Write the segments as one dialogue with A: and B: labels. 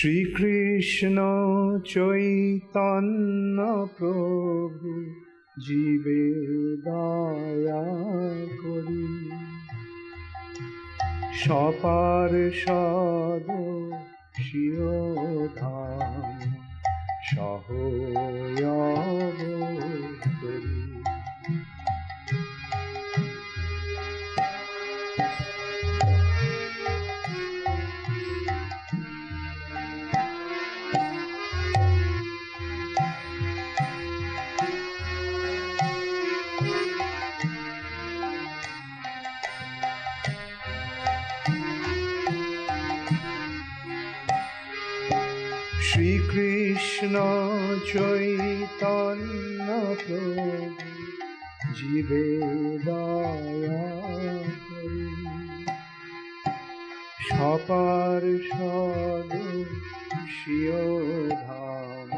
A: শ্রীকৃষ্ণ চৈতন্য প্রভু জীবে দয়া করি, সপার্ষদ স্বীয় ধাম সহয়ব করি। শ্রীকৃষ্ণ চৈতন্য প্রভু জীবে দয়া করি, সপার্ষদ স্বীয় ধাম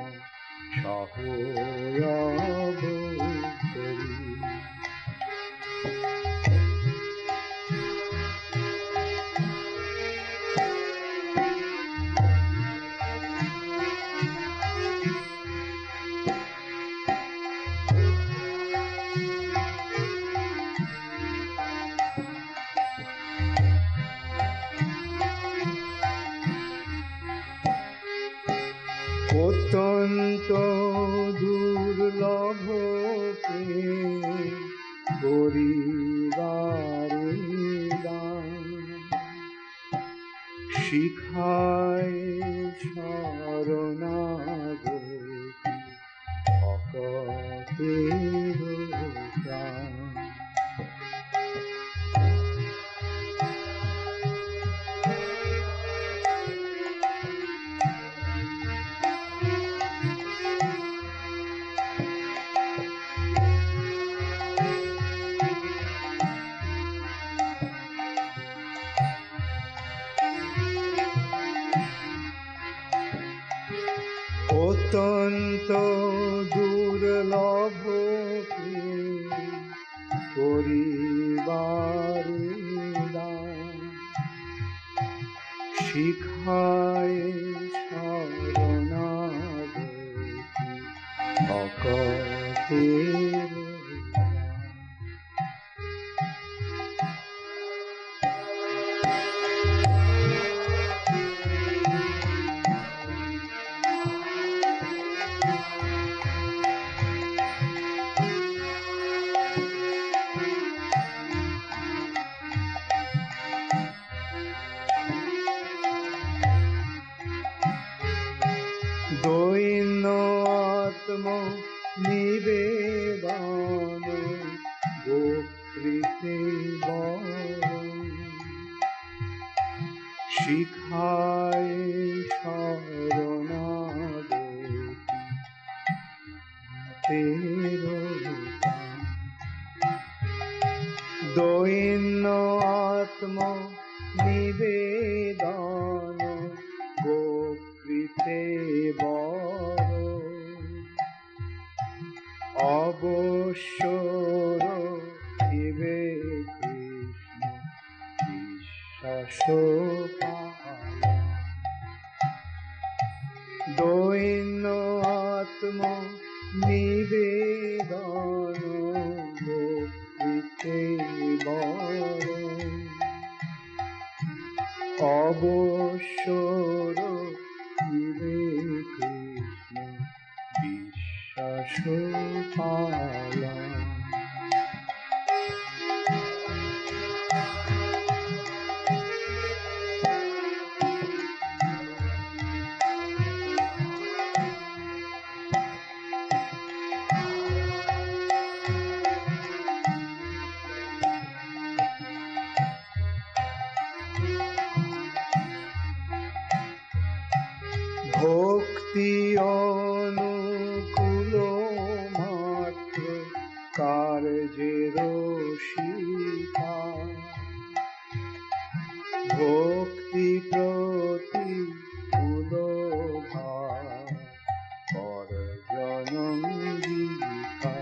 A: সহয়ব করি। অত্যন্ত দুর্লভ করিবার দান, শিখায় শরণাগতি ভক্তের প্রাণ। অত্যন্ত দুর্লভ করিবার দান, শিখায় শরণাগতি ভক্তের। দৈন্য আত্ম নিবেদন গোপ্রীতে শিখায় শরণাগতি। দৈন্য আত্ম নিবেদন গোপ্রীতে অবশ্য রহিবে কৃষ্ণ বিশ্বাস পায়। দৈন্য আত্ম নিবেদন গোপ্রীতে অবশ্য রহিবে কৃষ্ণ বিশ্বাস পায়। ভক্তি অনুকূল মাত্র কার্যের শিখা, ভক্তি প্রতিকূল ভাব বর্জন বিধা।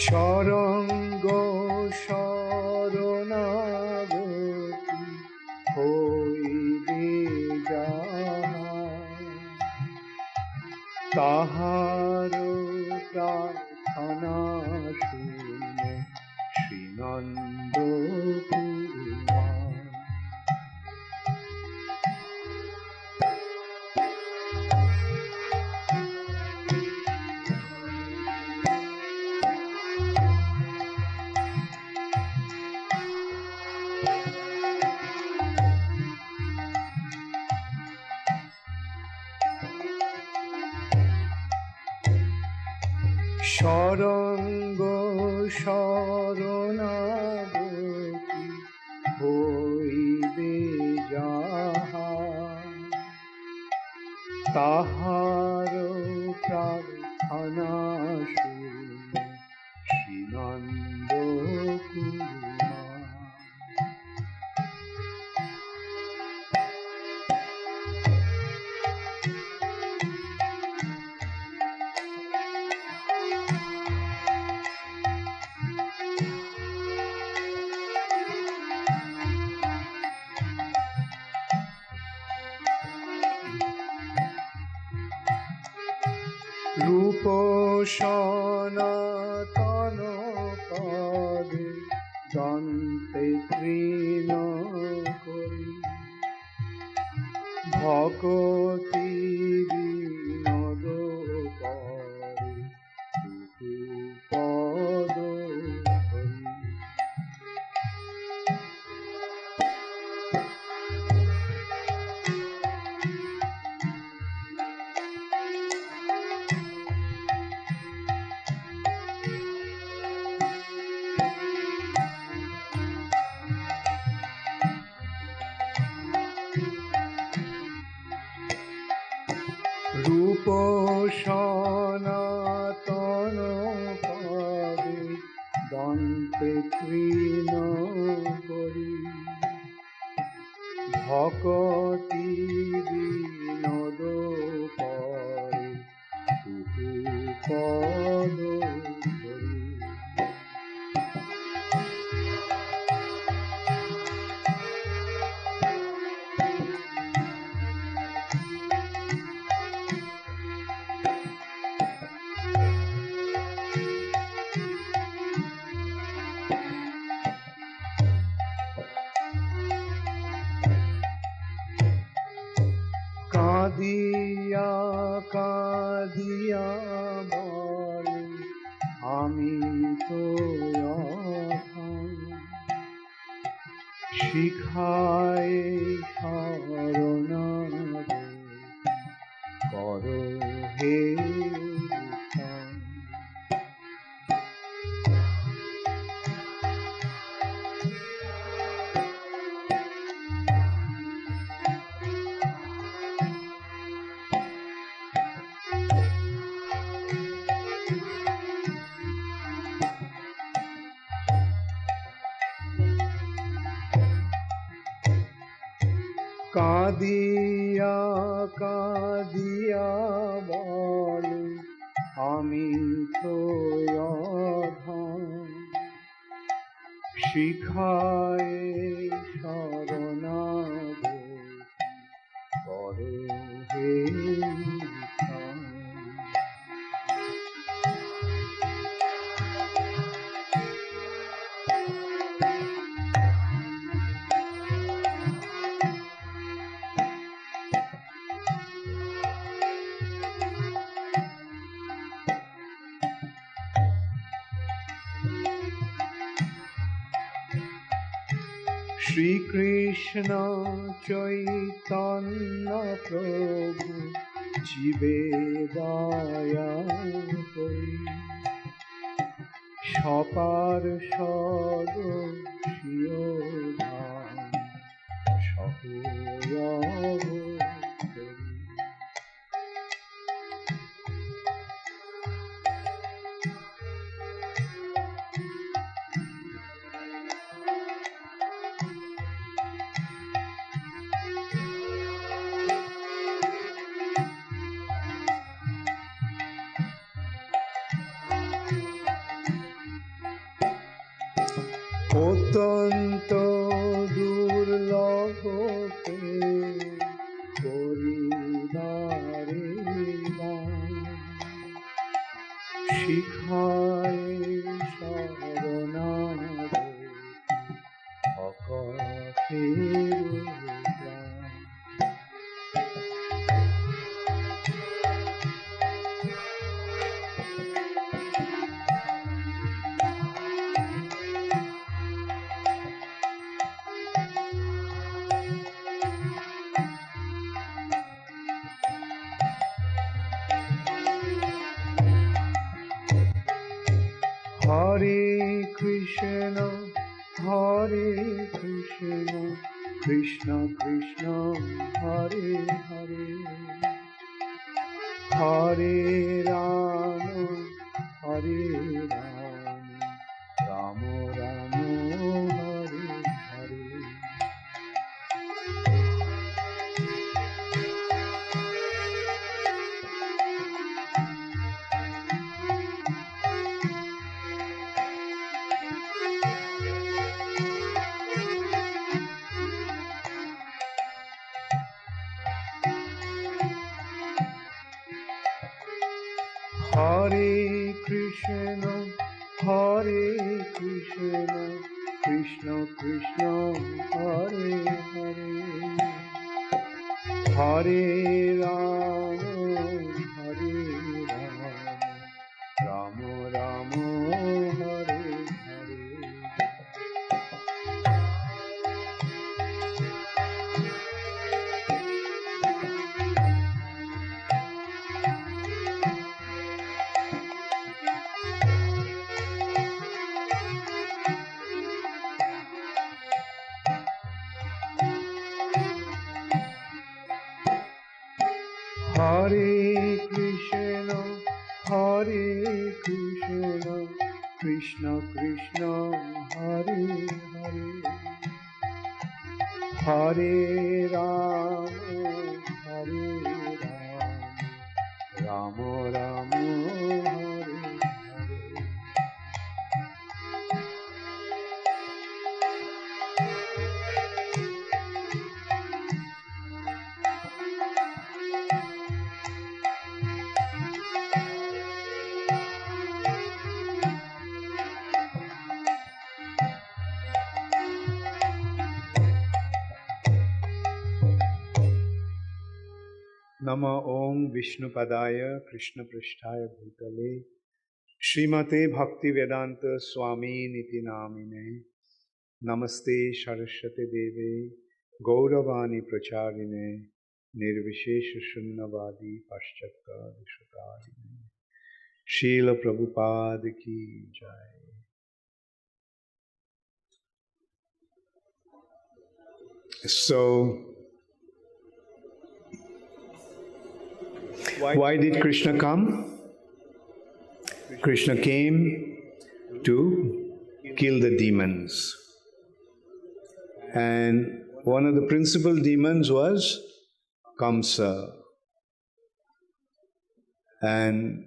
A: সরঙ্গ শরণাগতি হইবে যাহা, তাহার প্রার্থনা শুনে শ্রীনন্দ কুমার। সরঙ্গ শরণাগতি হইবে যাহা, তাহার প্রার্থনা শুনে শ্রীনন্দ কুমার। রূপ সনাতন পদে দন্তে তৃণ করি, ভকতি বিনোদ করে পদ করি। রূপ সনাতন পদে দন্তে তৃণ করি, ভকতি বিনোদ করে পদ করি। কাঁদিয়া কাঁদিয়া বলে আমি তো শিখায় শরণাগতি করো হে কাঁদিয়া কাঁদিয়া বলে আমি তো অধম, শিখায় শরণাগতি করো হে শ্রীকৃষ্ণ চৈতন্য প্রভু জীবে দয়া করি, সপার্ষদ শিরোধাম সহযোগ করি। অত্যন্ত দুর্লভ করিবারে শিখায় শরণাগতি ভকতের প্রাণ। Hare Krishna, Krishna Krishna, Hare Hare, Hare Rama, Hare Rama, Rama Rama, Hare Hare. Hare Krishna, Krishna Krishna, Hare Hare, Hare Rama, Hare Rama, Rama Rama, Hare Hare. Hare Krishna, Krishna Krishna, Hare Hare, Hare Rama, Hare Rama, Rama Rama, Hare Hare. Nama Om Vishnupadaya Krishna Prishtaya Bhutale Srimate Bhaktivedanta Swami Niti Namine Namaste Saraswate Deve Gauravani Pracharine Nirvishesha Shunnavadi Paschakta Vishwatarine Srila Prabhupada Ki Jai. So, why did Krishna come? Krishna came to kill the demons. And one of the principal demons was Kamsa. And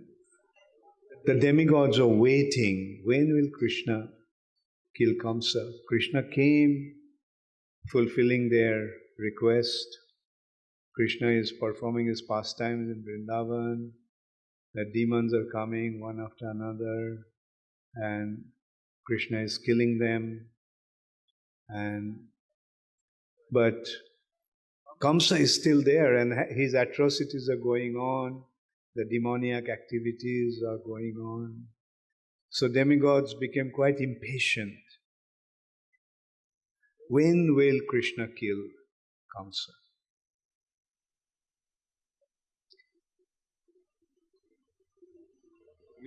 A: the demigods are waiting. When will Krishna kill Kamsa? Krishna came fulfilling their request. Krishna is performing his pastimes in Vrindavan. The demons are coming one after another, and Krishna is killing them. But Kamsa is still there, and his atrocities are going on. The demoniac activities are going on. So demigods became quite impatient. When will Krishna kill Kamsa?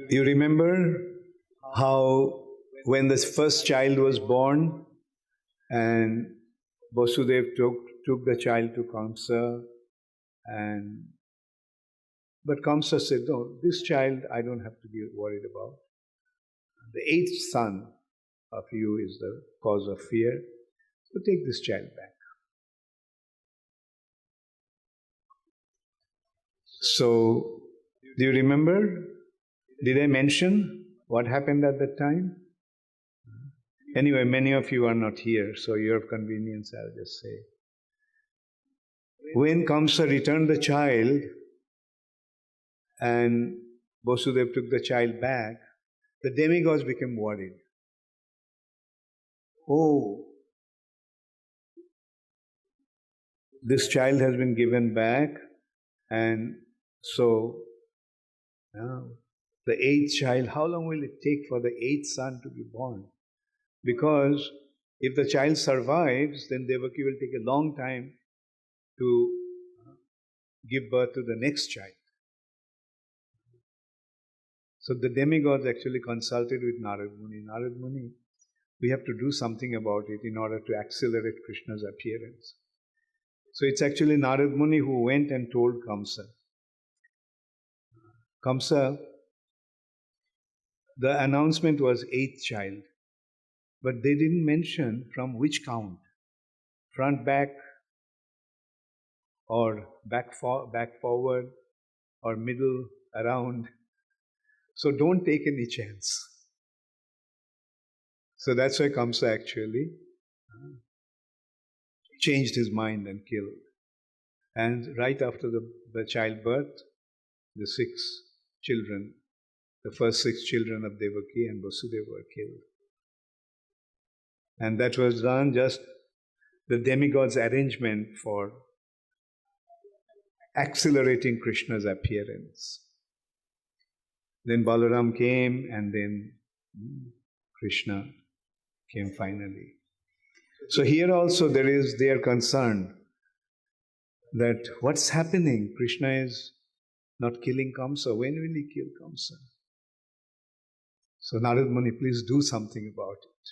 A: You remember how when the first child was born and Vasudev took the child to Kamsa, but Kamsa said, no, this child I don't have to be worried about. The eighth son of you is the cause of fear, so take this child back. So, do you remember? Did I mention what happened at that time? Anyway, many of you are not here, so your convenience, I'll just say. When Kamsa returned the child and Vasudev took the child back, the demigods became worried. Oh, this child has been given back, and so now the eighth child, how long will it take for the eighth son to be born? Because if the child survives, then Devaki will take a long time to give birth to the next child. So the demigods actually consulted with Narad Muni. Narad Muni, we have to do something about it in order to accelerate Krishna's appearance. So it's actually Narad Muni who went and told Kamsa. Kamsa, the announcement was eighth child, but they didn't mention from which count, front, back, or back forward, or middle, around. So don't take any chance. So that's why Kamsa actually changed his mind and killed. And right after the childbirth, the first six children of Devaki and Vasudeva were killed. And that was done just the demigod's arrangement for accelerating Krishna's appearance. Then Balaram came, and then Krishna came finally. So here also they are concerned that what's happening? Krishna is not killing Kamsa. When will he kill Kamsa? So Narad Muni, please do something about it.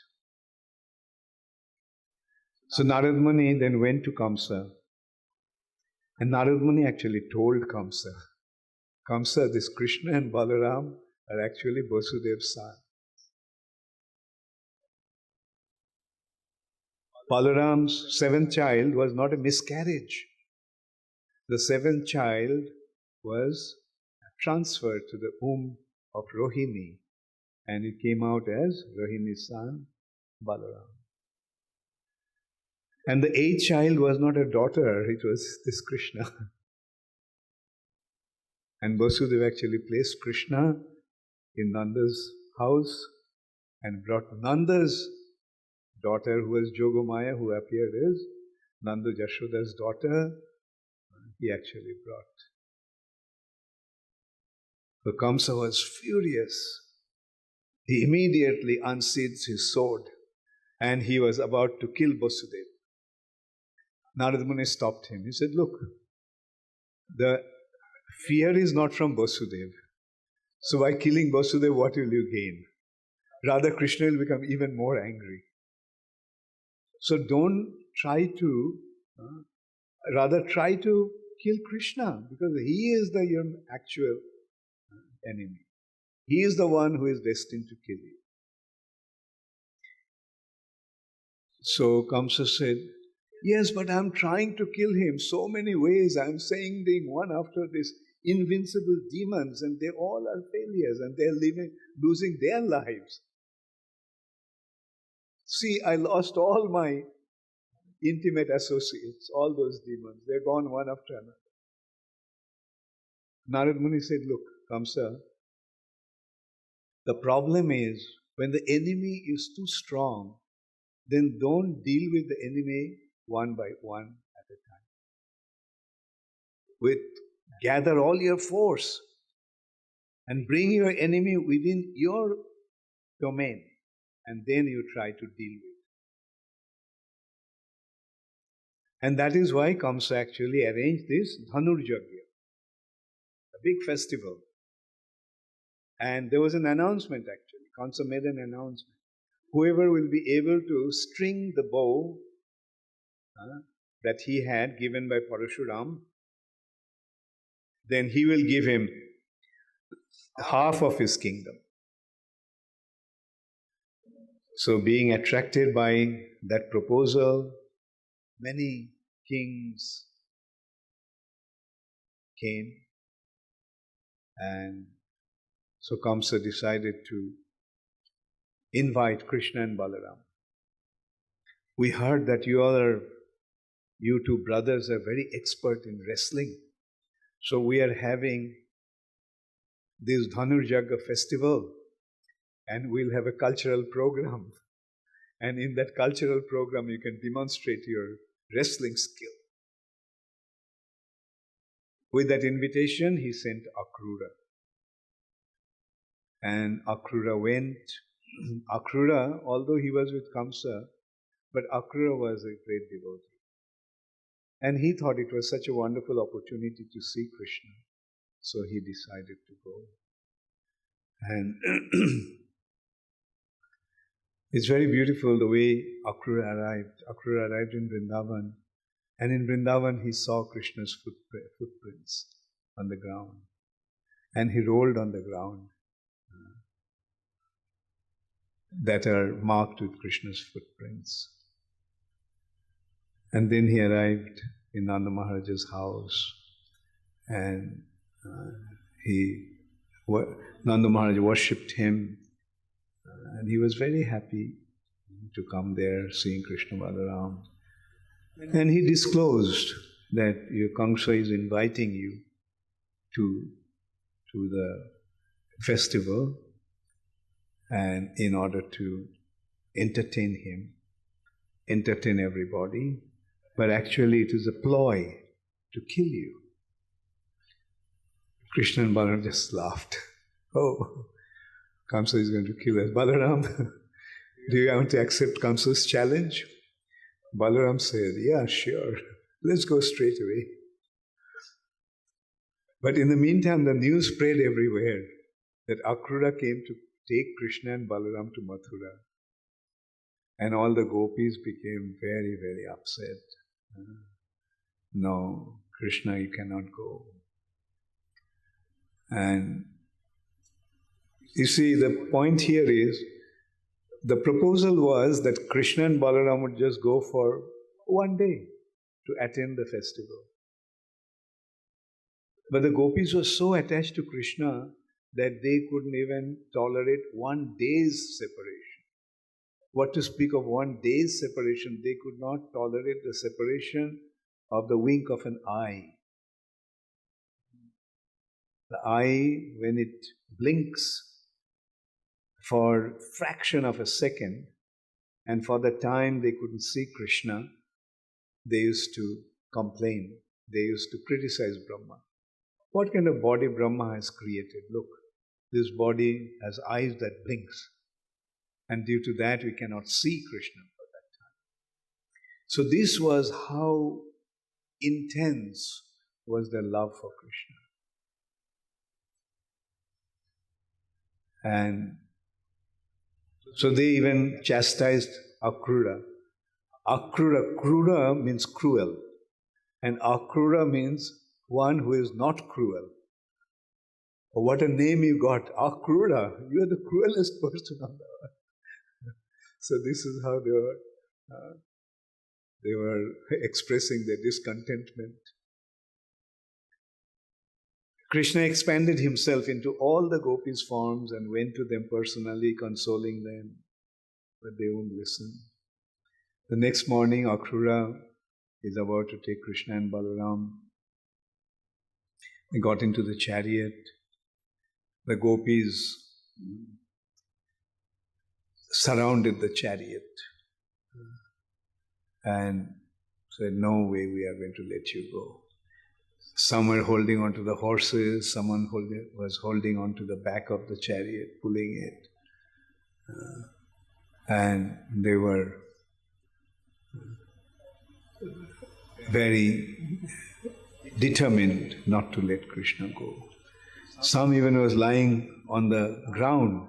A: So Narad Muni then went to Kamsa, and Narad Muni actually told Kamsa, Kamsa, this Krishna and Balaram are actually Vasudev's son. Balaram's seventh child was not a miscarriage. The seventh child was transferred to the womb of Rohini, and it came out as Rohini's son, Balaram. And the eighth child was not a daughter, it was this Krishna. And Vasudeva actually placed Krishna in Nanda's house and brought Nanda's daughter, who was Jogomaya, who appeared as Nanda Jashoda's daughter, he actually brought. So Kamsa was furious. He immediately unsheathed his sword and he was about to kill Vasudeva. Narad Muni stopped him. He said, look, the fear is not from Vasudeva. So by killing Vasudeva, what will you gain? Rather, Krishna will become even more angry. So don't try to, rather try to kill Krishna, because he is your actual enemy. He is the one who is destined to kill you. So Kamsa said, yes, but I'm trying to kill him so many ways. I'm saying one after this, invincible demons, and they all are failures, and they're losing their lives. See, I lost all my intimate associates, all those demons. They're gone one after another. Narad Muni said, look, Kamsa, the problem is when the enemy is too strong, then don't deal with the enemy one by one at a time. Gather all your force and bring your enemy within your domain, and then you try to deal with it. And that is why Kamsa actually arranged this Dhanurjagya, a big festival. And there was an announcement actually. Kamsa made an announcement. Whoever will be able to string the bow that he had given by Parashuram, then he will give him half of his kingdom. So being attracted by that proposal, many kings came, and so Kamsa decided to invite Krishna and Balaram. We heard that you two brothers are very expert in wrestling. So we are having this Dhanurjagga festival, and we'll have a cultural program. And in that cultural program, you can demonstrate your wrestling skill. With that invitation, he sent Akrura. And Akrura went. Akrura, although he was with Kamsa, but Akrura was a great devotee. And he thought it was such a wonderful opportunity to see Krishna. So he decided to go. And it's very beautiful the way Akrura arrived. Akrura arrived in Vrindavan. And in Vrindavan he saw Krishna's footprints on the ground. And he rolled on the ground that are marked with Krishna's footprints. And then he arrived in Nanda Maharaja's house, and Nanda Maharaj worshipped him, and he was very happy to come there, seeing Krishna Balaram. And he disclosed that your Kamsa is inviting you to the festival, and in order to entertain him, entertain everybody, but actually it is a ploy to kill you. Krishna and Balaram just laughed. Oh, Kamsa is going to kill us. Balaram, do you want to accept Kamsa's challenge? Balaram said, yeah, sure. Let's go straight away. But in the meantime, the news spread everywhere that Akrura came to take Krishna and Balaram to Mathura. And all the gopis became very, very upset. No, Krishna, you cannot go. And you see, the point here is, the proposal was that Krishna and Balaram would just go for one day to attend the festival. But the gopis were so attached to Krishna that they couldn't even tolerate 1 day's separation. What to speak of 1 day's separation? They could not tolerate the separation of the wink of an eye. The eye, when it blinks for a fraction of a second, and for the time they couldn't see Krishna, they used to complain. They used to criticize Brahma. What kind of body Brahma has created? Look, this body has eyes that blinks. And due to that, we cannot see Krishna for that time. So this was how intense was their love for Krishna. And so they even chastised Akrura. Krura means cruel. And Akrura means one who is not cruel. Oh, what a name you got, Akrura. You are the cruelest person on the earth. So this is how they were expressing their discontentment. Krishna expanded himself into all the gopis' forms and went to them personally, consoling them, but they won't listen. The next morning, Akrura is about to take Krishna and Balaram. They got into the chariot. The gopis surrounded the chariot and said, no way we are going to let you go. Some were holding onto the horses, someone was holding onto the back of the chariot, pulling it. And they were very determined not to let Krishna go. Some even was lying on the ground.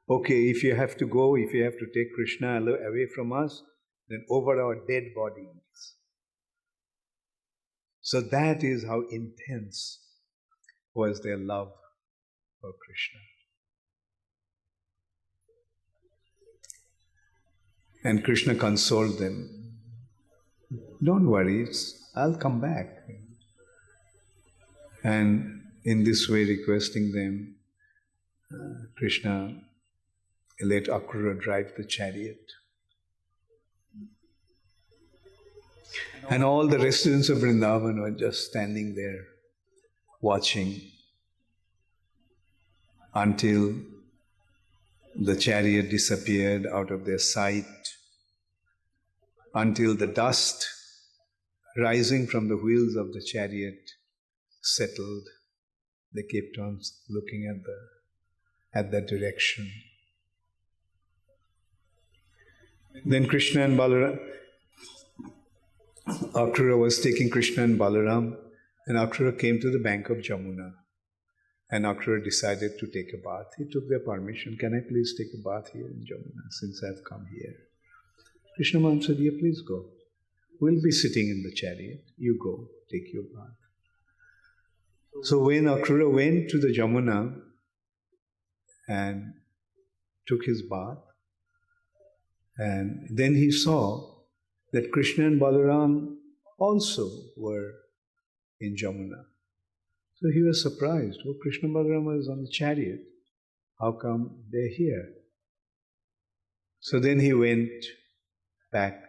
A: Okay, if you have to go, if you have to take Krishna away from us, then over our dead bodies. So that is how intense was their love for Krishna. And Krishna consoled them. Don't worry, I'll come back. And in this way, requesting them, Krishna let Akrura drive the chariot. And all the residents of Vrindavan were just standing there, watching until the chariot disappeared out of their sight, until the dust rising from the wheels of the chariot settled. They kept on looking at that direction. Then Krishna and Balaram, Akrura was taking Krishna and Balaram, and Akrura came to the bank of Jamuna. And Akrura decided to take a bath. He took their permission. Can I please take a bath here in Jamuna since I've come here? Krishna Maharaj said, yeah, please go. We'll be sitting in the chariot. You go, take your bath. So when Akrura went to the Jamuna and took his bath, and then he saw that Krishna and Balaram also were in Jamuna. So he was surprised. Oh, Krishna and Balaram was on the chariot. How come they're here? So then he went back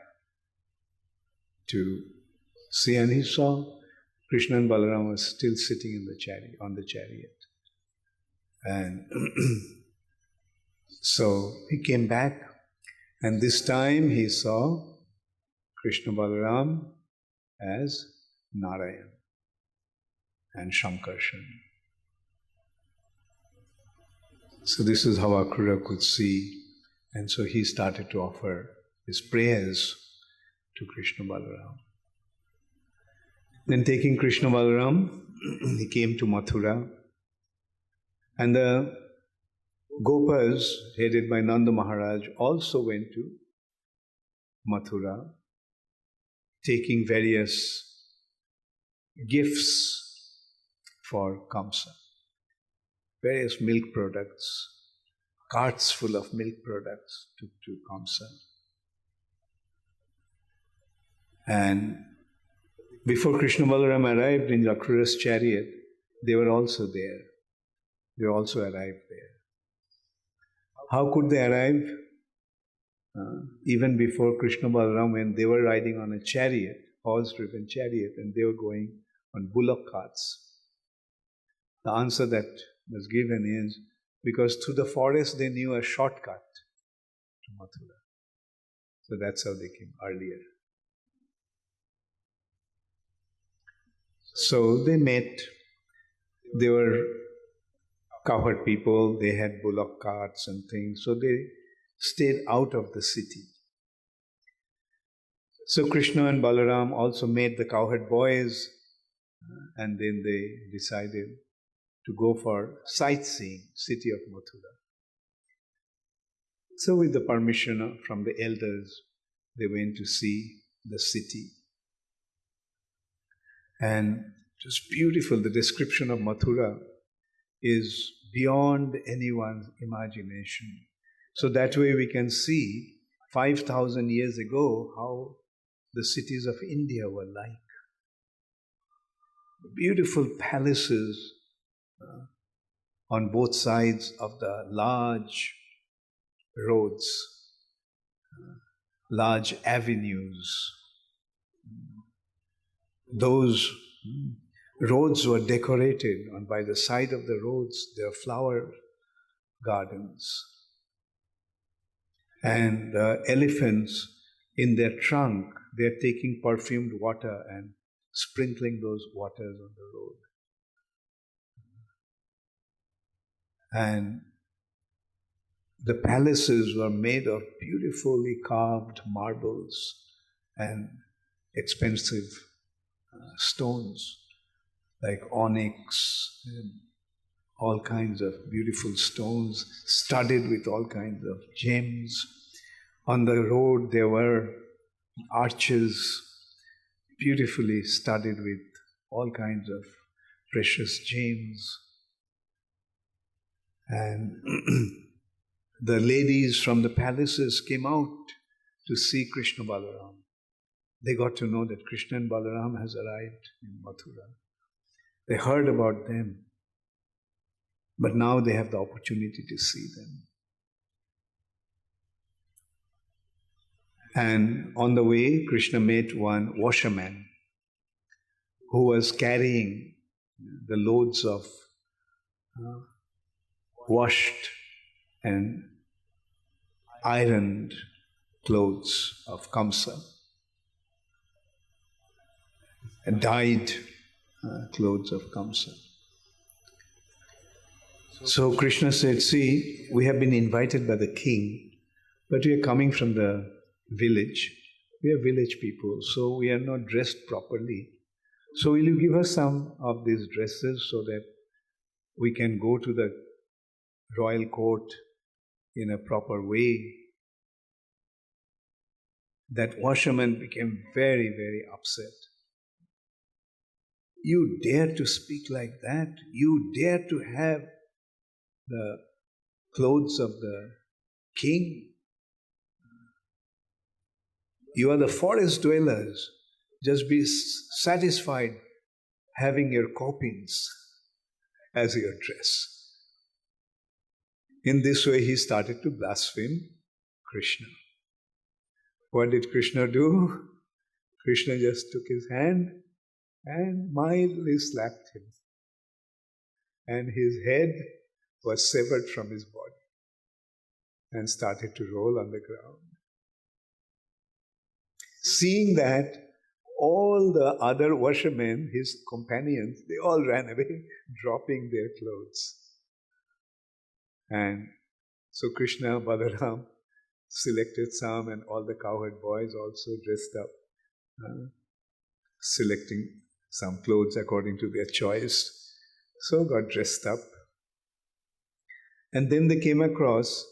A: to see, and he saw Krishna and Balaram was still sitting in the chariot, on the chariot. And so he came back, and this time he saw Krishna Balaram as Narayan and Shankarshan. So this is how Akrura could see, and so he started to offer his prayers to Krishna Balaram. Then taking Krishna Balaram, he came to Mathura, and the Gopas, headed by Nanda Maharaj, also went to Mathura, taking various gifts for Kamsa, various milk products, carts full of milk products to Kamsa. And before Krishna Balaram arrived in Akrura's chariot, they were also there. They also arrived there. How could they arrive? Even before Krishna Balaram, when they were riding on a chariot, horse-driven chariot, and they were going on bullock carts. The answer that was given is because through the forest they knew a shortcut to Mathura. So that's how they came earlier. So they met. They were cowherd people, they had bullock carts and things, so they stayed out of the city. So Krishna and Balaram also made the cowherd boys, and then they decided to go for sightseeing city of Mathura. So with the permission from the elders, they went to see the city. And just beautiful, the description of Mathura is beyond anyone's imagination. So that way we can see 5,000 years ago how the cities of India were like. Beautiful palaces on both sides of the large roads, large avenues. Those roads were decorated, and by the side of the roads there are flower gardens. And elephants, in their trunk, they are taking perfumed water and sprinkling those waters on the road. And the palaces were made of beautifully carved marbles and expensive stones like onyx and all kinds of beautiful stones studded with all kinds of gems. On the road there were arches beautifully studded with all kinds of precious gems. And the ladies from the palaces came out to see Krishna Balaram. They got to know that Krishna and Balaram has arrived in Mathura. They heard about them, but now they have the opportunity to see them. And on the way, Krishna met one washerman who was carrying the loads of washed and ironed clothes of Kamsa, and dyed clothes of Kamsa. So Krishna said, see, we have been invited by the king, but we are coming from the village. We are village people, so we are not dressed properly. So will you give us some of these dresses so that we can go to the royal court in a proper way? That washerman became very, very upset. You dare to speak like that? You dare to have the clothes of the king? You are the forest dwellers. Just be satisfied having your copings as your dress. In this way, he started to blaspheme Krishna. What did Krishna do? Krishna just took his hand and mildly slapped him. And his head was severed from his body and started to roll on the ground. Seeing that, all the other washermen, his companions, they all ran away, dropping their clothes. And so Krishna, Balaram selected some, and all the cowherd boys also dressed up, selecting some clothes according to their choice. So got dressed up. And then they came across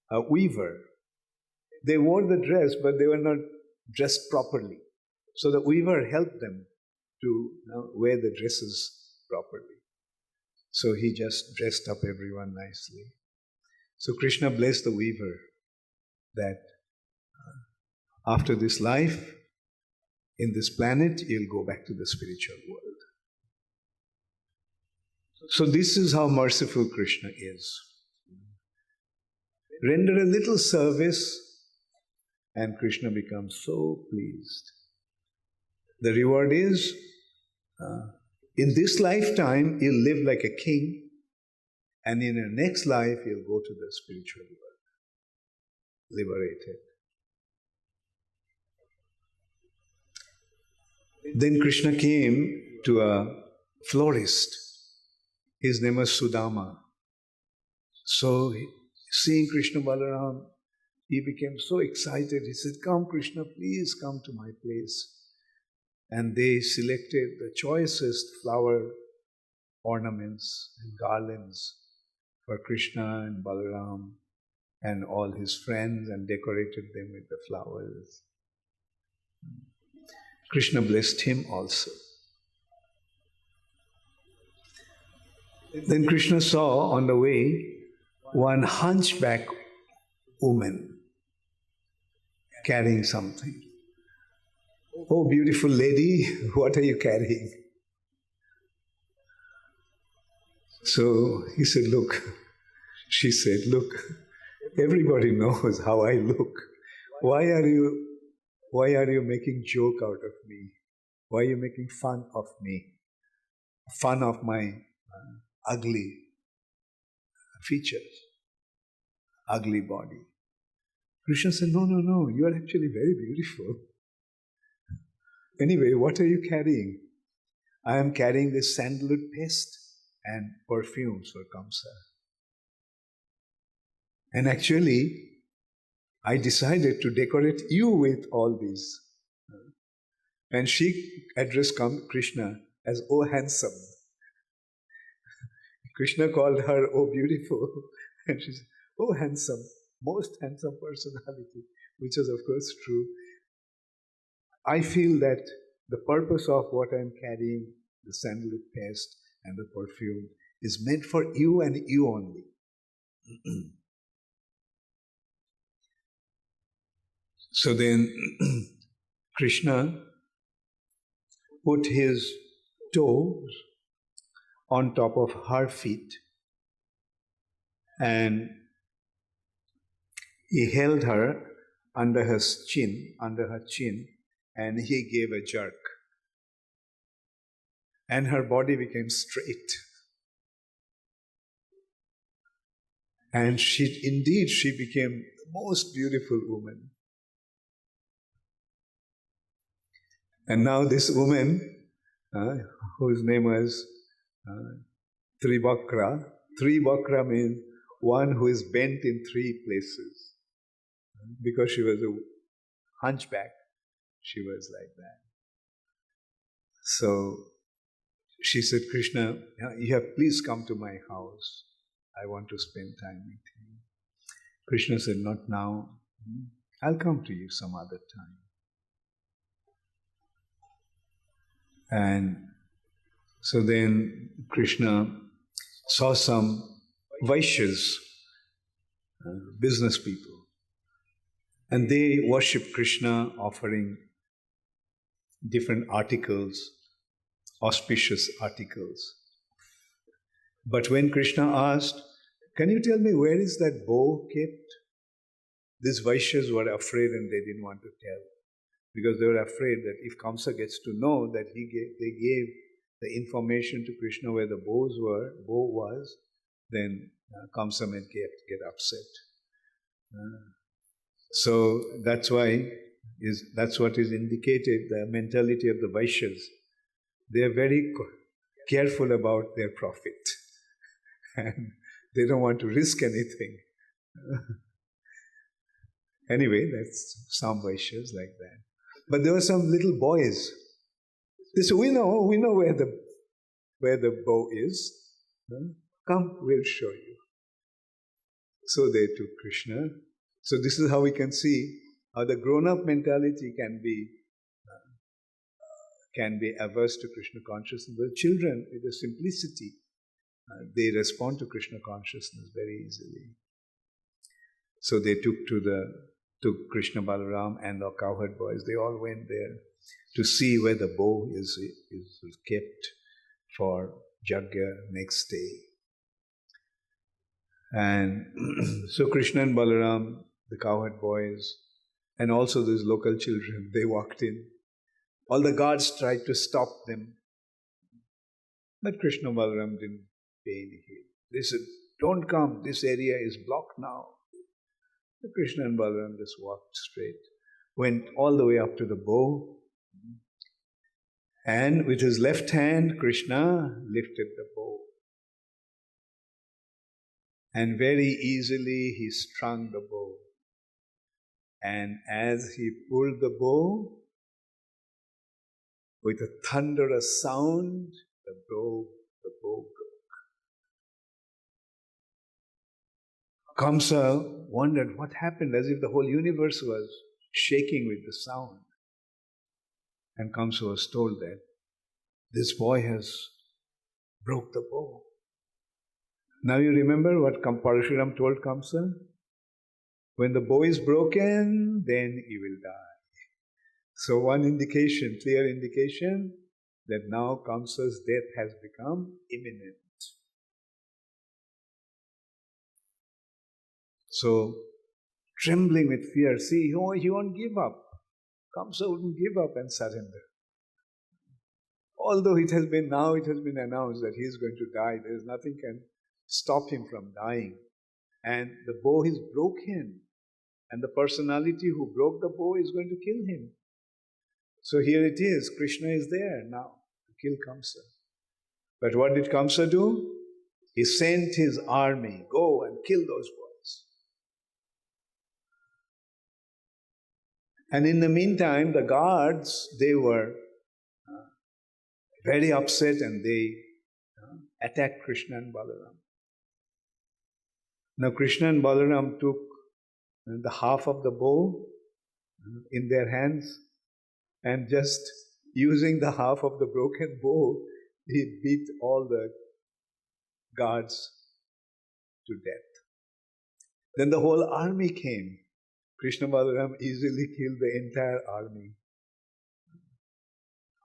A: a weaver. They wore the dress, but they were not dressed properly. So the weaver helped them to wear the dresses properly. So he just dressed up everyone nicely. So Krishna blessed the weaver that after this life, in this planet, you'll go back to the spiritual world. So this is how merciful Krishna is. Render a little service and Krishna becomes so pleased. The reward is, in this lifetime, you'll live like a king, and in your next life, you'll go to the spiritual world, liberated. Then Krishna came to a florist. His name was Sudama. So, seeing Krishna Balaram, he became so excited. He said, come Krishna, please come to my place. And they selected the choicest flower ornaments and garlands for Krishna and Balaram and all his friends, and decorated them with the flowers. Krishna blessed him also. Then Krishna saw on the way one hunchback woman carrying something. Oh, beautiful lady, what are you carrying? So he said, look, she said, look, everybody knows how I look. Why are you making joke out of me? Why are you making fun of me? Fun of my ugly features, ugly body. Krishna said, no, you are actually very beautiful. Anyway, what are you carrying? I am carrying this sandalwood paste and perfumes for Kamsa. And actually, I decided to decorate you with all these. And she addressed Krishna as, oh handsome. Krishna called her, oh beautiful. And she said, oh handsome, most handsome personality, which is of course true. I feel that the purpose of what I am carrying, the sandalwood paste and the perfume, is meant for you and you only. So then Krishna put his toes on top of her feet and he held her under her chin, and he gave a jerk. And her body became straight. And she became the most beautiful woman. And now this woman, whose name was Tribakra means one who is bent in three places. Because she was a hunchback, she was like that. So she said, Krishna, you have please come to my house. I want to spend time with you. Krishna said, not now. I'll come to you some other time. And so then Krishna saw some Vaishyas, business people, and they worship Krishna offering different articles, auspicious articles. But when Krishna asked, can you tell me where is that bow kept? These Vaishyas were afraid and they didn't want to tell. Because they were afraid that if Kamsa gets to know that they gave the information to Krishna where the bow was, then Kamsa may get upset. So that's why that's what is indicated, the mentality of the Vaishyas. They are very careful about their profit. And they don't want to risk anything. Anyway, that's some Vaishyas like that. But there were some little boys. They said, we know where the bow is. Come, we'll show you. So they took Krishna. So this is how we can see how the grown-up mentality can be averse to Krishna consciousness. The children, with the simplicity, they respond to Krishna consciousness very easily. So they took Krishna, Balaram, and the cowherd boys. They all went there to see where the bow is kept for Yajna next day. And so Krishna and Balaram, the cowherd boys, and also these local children, they walked in. All the guards tried to stop them. But Krishna and Balaram didn't pay any heed. They said, don't come, this area is blocked now. So Krishna and Balaram just walked straight, went all the way up to the bow, and with his left hand, Krishna lifted the bow. And very easily he strung the bow. And as he pulled the bow, with a thunderous sound, the bow broke. Kamsa wondered what happened, as if the whole universe was shaking with the sound. And Kamsa was told that this boy has broke the bow. Now you remember what Parashuram told Kamsa? When the bow is broken, then he will die. So one indication, clear indication, that now Kamsa's death has become imminent. So, trembling with fear, see, he won't give up. Kamsa wouldn't give up and surrender. Although it has been announced that he is going to die, there is nothing can stop him from dying. And the bow is broken. And the personality who broke the bow is going to kill him. So here it is, Krishna is there now to kill Kamsa. But what did Kamsa do? He sent his army, go and kill those boys. And in the meantime, the guards, they were very upset and they attacked Krishna and Balaram. Now Krishna and Balaram took the half of the bow in their hands, and just using the half of the broken bow, he beat all the guards to death. Then the whole army came. Krishna Balaram easily killed the entire army.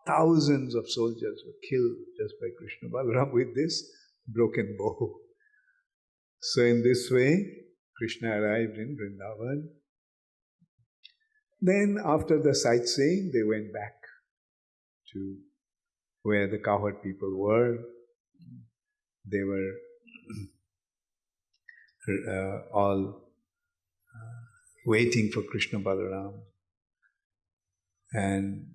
A: Thousands of soldiers were killed just by Krishna Balaram with this broken bow. So in this way, Krishna arrived in Vrindavan. Then after the sightseeing, they went back to where the cowherd people were. They were all waiting for Krishna Balaram. And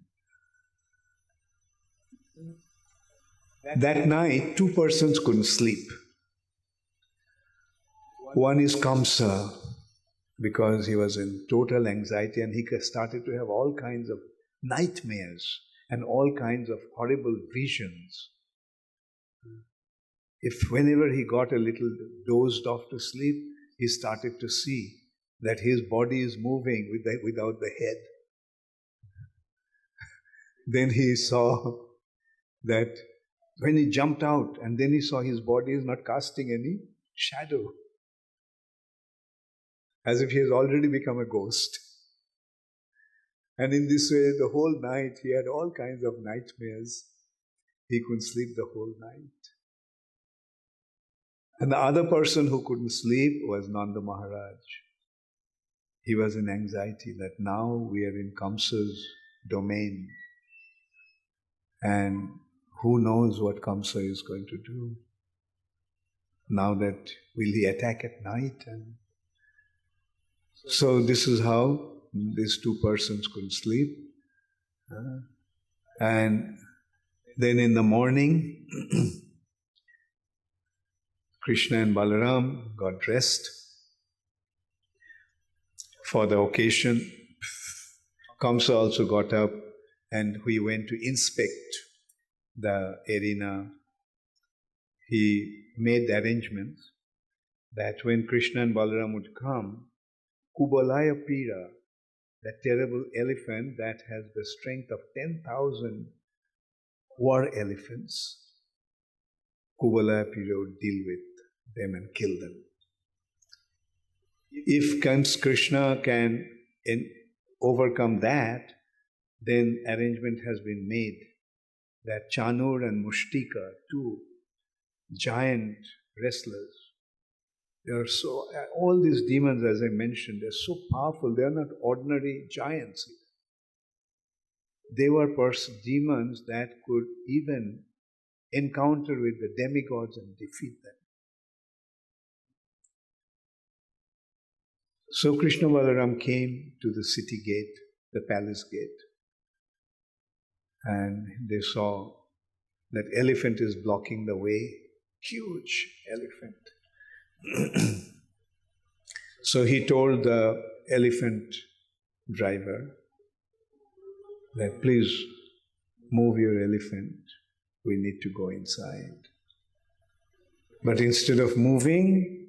A: that night, two persons couldn't sleep. One is Kamsa, because he was in total anxiety and he started to have all kinds of nightmares and all kinds of horrible visions. If whenever he got a little dozed off to sleep, he started to see that his body is moving without the head. Then he saw that when he jumped out, and then he saw his body is not casting any shadow, as if he has already become a ghost. And in this way, the whole night, he had all kinds of nightmares. He couldn't sleep the whole night. And the other person who couldn't sleep was Nanda Maharaj. He was in anxiety that now we are in Kamsa's domain. And who knows what Kamsa is going to do. Now that will he attack at night? And so this is how these two persons couldn't sleep. And then in the morning, Krishna and Balaram got dressed for the occasion. Kamsa also got up and we went to inspect the arena. He made the arrangements that when Krishna and Balaram would come, Kubalaya Pira, that terrible elephant that has the strength of 10,000 war elephants, Kubalaya Pira would deal with them and kill them. If Krishna can overcome that, then arrangement has been made that Chanur and Mushtika, two giant wrestlers, they are so, all these demons, as I mentioned, they're so powerful, they are not ordinary giants. They were demons that could even encounter with the demigods and defeat them. So Krishna Balaram came to the city gate, the palace gate, and they saw that elephant is blocking the way, huge elephant. So he told the elephant driver that please move your elephant, we need to go inside. But instead of moving,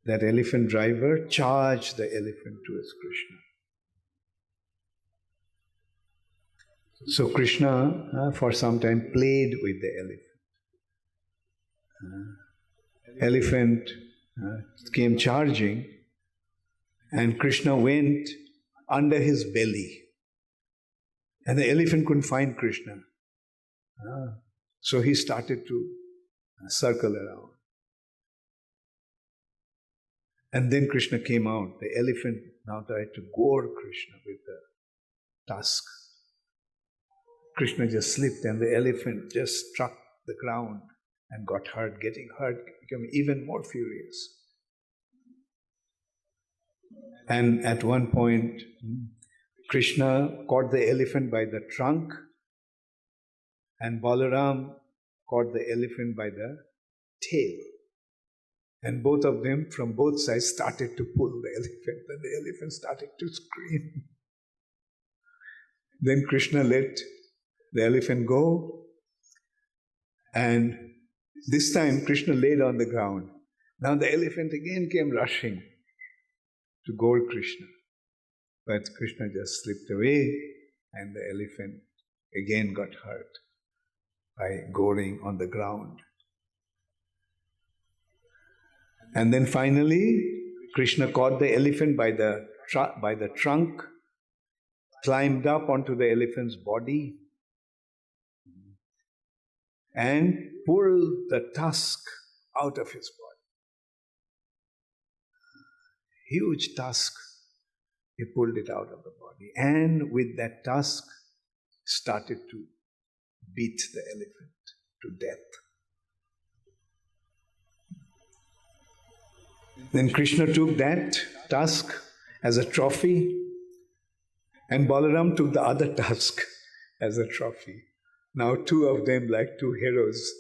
A: that elephant driver charged the elephant towards Krishna. So Krishna for some time played with the elephant. Elephant came charging and Krishna went under his belly. And the elephant couldn't find Krishna. So he started to circle around. And then Krishna came out. The elephant now tried to gore Krishna with the tusk. Krishna just slipped and the elephant just struck the ground and got hurt. Getting hurt, became even more furious. And at one point, Krishna caught the elephant by the trunk and Balaram caught the elephant by the tail. And both of them from both sides started to pull the elephant and the elephant started to scream. Then Krishna let the elephant go and this time Krishna laid on the ground. Now the elephant again came rushing to gore Krishna. But Krishna just slipped away and the elephant again got hurt by goring on the ground. And then finally, Krishna caught the elephant by the trunk, climbed up onto the elephant's body, and pulled the tusk out of his body. Huge tusk. He pulled it out of the body and with that tusk started to beat the elephant to death. Then Krishna took that tusk as a trophy and Balaram took the other tusk as a trophy. Now two of them, like two heroes,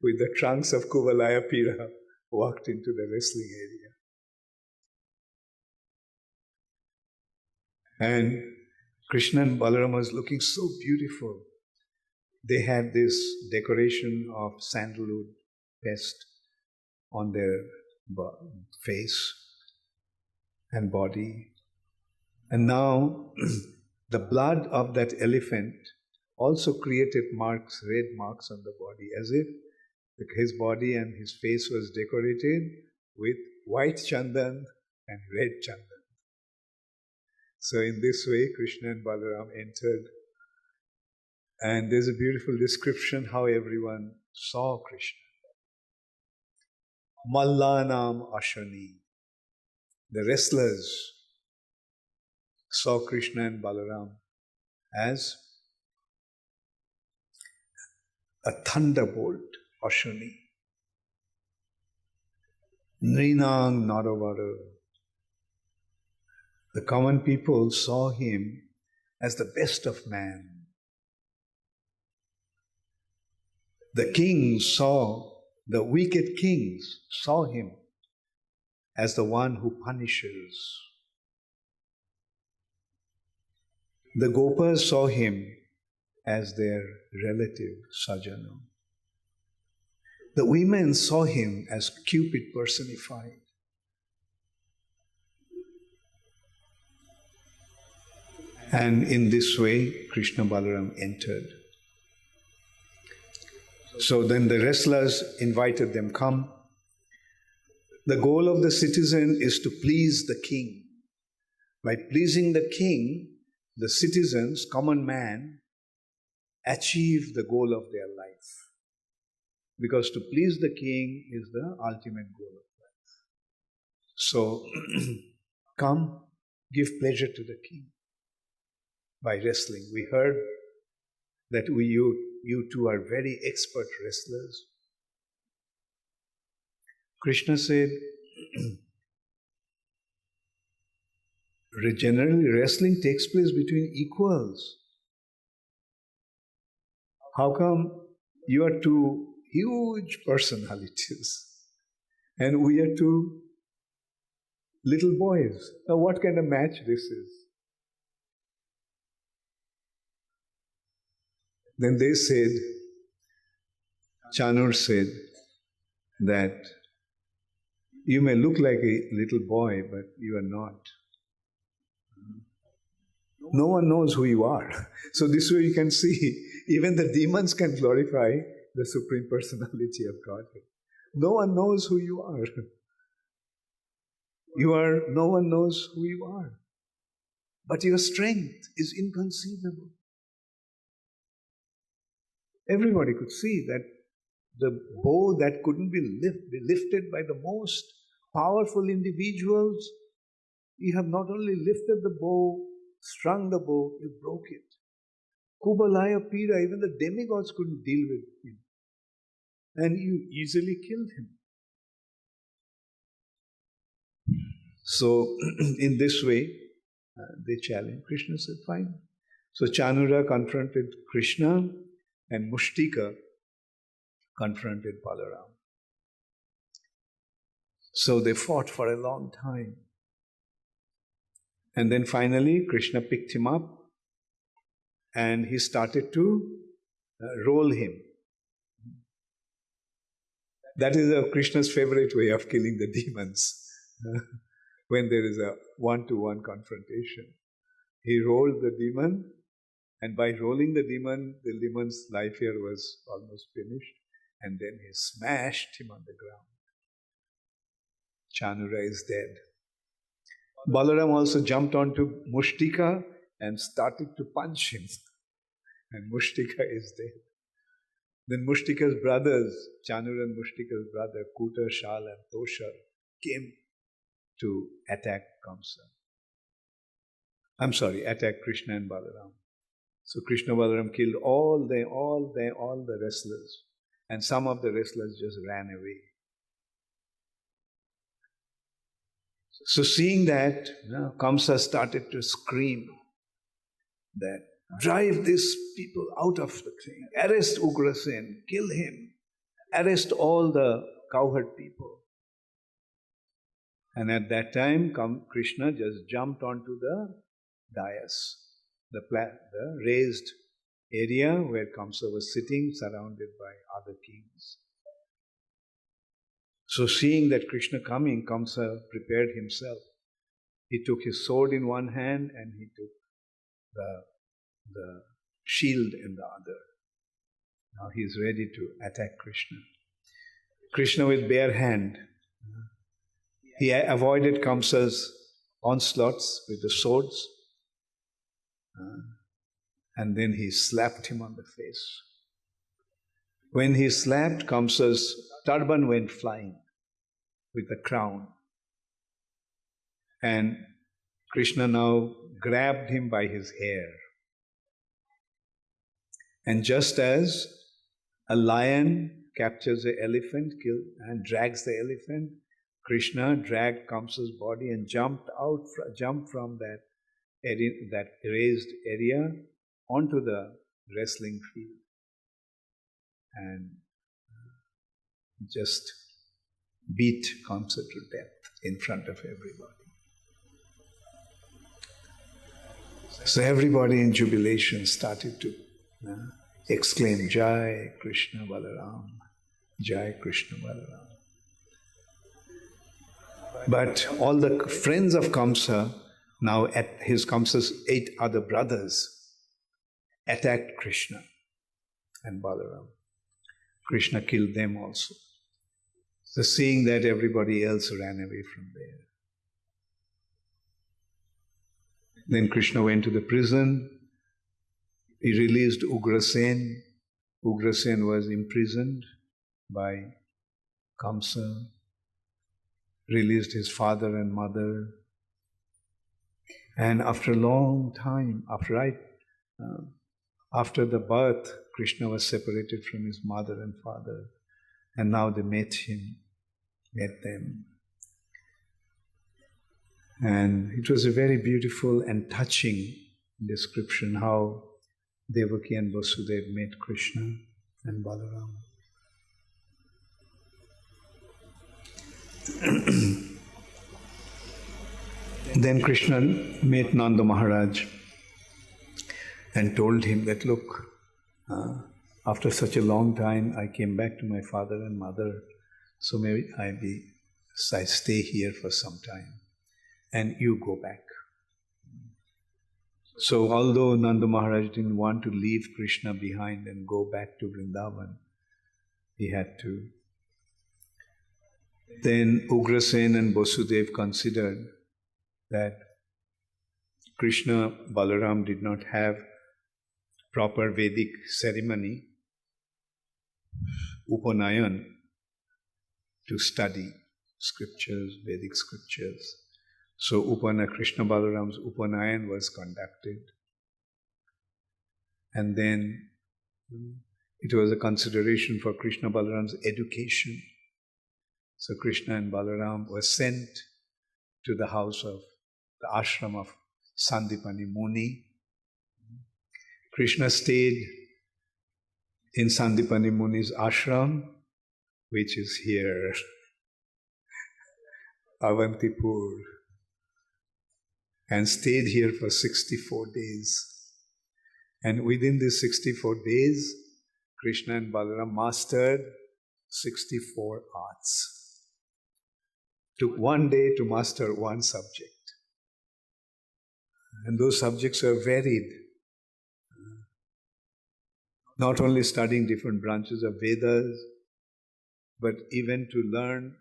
A: with the trunks of Kuvalaya Pira, walked into the wrestling area. And Krishna and Balaram was looking so beautiful. They had this decoration of sandalwood paste on their face and body. And now the blood of that elephant also created marks, red marks on the body, as if his body and his face was decorated with white chandan and red chandan. So in this way, Krishna and Balaram entered. And there's a beautiful description how everyone saw Krishna. Mallanam Ashani. The wrestlers saw Krishna and Balaram as a thunderbolt, Ashani. Nrinang Naravara. The common people saw him as the best of man. The the wicked kings saw him as the one who punishes. The Gopas saw him as their relative, Sajana. The women saw him as Cupid personified. And in this way, Krishna Balaram entered. So then the wrestlers invited them, come. The goal of the citizen is to please the king. By pleasing the king, the citizens, common man, achieve the goal of their life. Because to please the king is the ultimate goal of life. So, come, give pleasure to the king by wrestling. We heard that you two are very expert wrestlers. Krishna said, generally wrestling takes place between equals. How come you are two huge personalities and we are two little boys? Now what kind of match this is? Then they said, Chanur said that you may look like a little boy, but you are not. No one knows who you are. So this way you can see, even the demons can glorify the Supreme Personality of Godhead. No one knows who you are. No one knows who you are. But your strength is inconceivable. Everybody could see that the bow that couldn't be lifted by the most powerful individuals, you have not only lifted the bow, strung the bow, you broke it. Kubalaya Pira, even the demigods couldn't deal with him. And you easily killed him. So, in this way, they challenged. Krishna said, fine. So, Chanura confronted Krishna and Mushtika confronted Balaram. So, they fought for a long time. And then finally, Krishna picked him up and he started to roll him. That is Krishna's favorite way of killing the demons. When there is a one-to-one confrontation. He rolled the demon, and by rolling the demon's life here was almost finished, and then he smashed him on the ground. Chanura is dead. Balaram also jumped onto Mushtika and started to punch him. And Mushtika is dead. Then Mushtika's brothers, Chanura and Mushtika's brother, Kuta, Shal and Toshar, came to attack Kamsa. attacked Krishna and Balaram. So Krishna Balaram killed all the wrestlers, and some of the wrestlers just ran away. So seeing that, Kamsa started to scream that, drive these people out of the thing, arrest Ugrasen, kill him, arrest all the cowherd people. And at that time, Krishna just jumped onto the dais, the raised area where Kamsa was sitting, surrounded by other kings. So seeing that Krishna coming, Kamsa prepared himself. He took his sword in one hand and he took the shield in the other. Now he is ready to attack Krishna. Krishna with bare hand. He avoided Kamsa's onslaughts with the swords. And then he slapped him on the face. When he slapped, Kamsa's turban went flying with the crown. And Krishna now grabbed him by his hair. And just as a lion captures an elephant, and drags the elephant, Krishna dragged Kamsa's body and jumped from that area, that raised area, onto the wrestling field, and just beat Kamsa to death in front of everybody. So everybody in jubilation started to exclaim, Jai Krishna Balaram, Jai Krishna Balaram. But all the friends of Kamsa, now at Kamsa's 8 other brothers, attacked Krishna and Balaram. Krishna killed them also. So seeing that, everybody else ran away from there. Then Krishna went to the prison. He released Ugrasen. Ugrasen was imprisoned by Kamsa. Released his father and mother. And after a long time, after the birth, Krishna was separated from his mother and father. And now they met them. And it was a very beautiful and touching description how Devaki and Vasudeva met Krishna and Balaram. Then Krishna met Nanda Maharaj and told him that, look, after such a long time I came back to my father and mother, so maybe I stay here for some time and you go back. So although Nanda Maharaj didn't want to leave Krishna behind and go back to Vrindavan, he had to. Then Ugrasen and Vasudeva considered that Krishna, Balaram did not have proper Vedic ceremony, Upanayan, to study scriptures, Vedic scriptures. So Krishna Balaram's Upanayan was conducted. And then it was a consideration for Krishna Balaram's education. So Krishna and Balaram were sent to the house of the ashram of Sandipani Muni. Krishna stayed in Sandipani Muni's ashram, which is here, Avantipur, and stayed here for 64 days. And within these 64 days, Krishna and Balaram mastered 64 arts. Took one day to master one subject. And those subjects were varied. Not only studying different branches of Vedas, but even to learn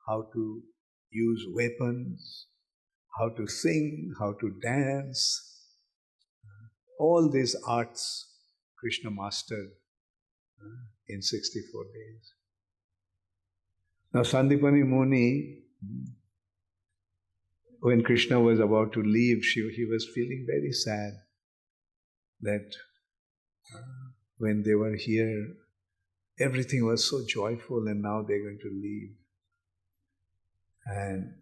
A: how to use weapons, how to sing, how to dance. All these arts Krishna mastered in 64 days. Now Sandipani Muni when Krishna was about to leave, he was feeling very sad that when they were here, everything was so joyful and now they're going to leave. And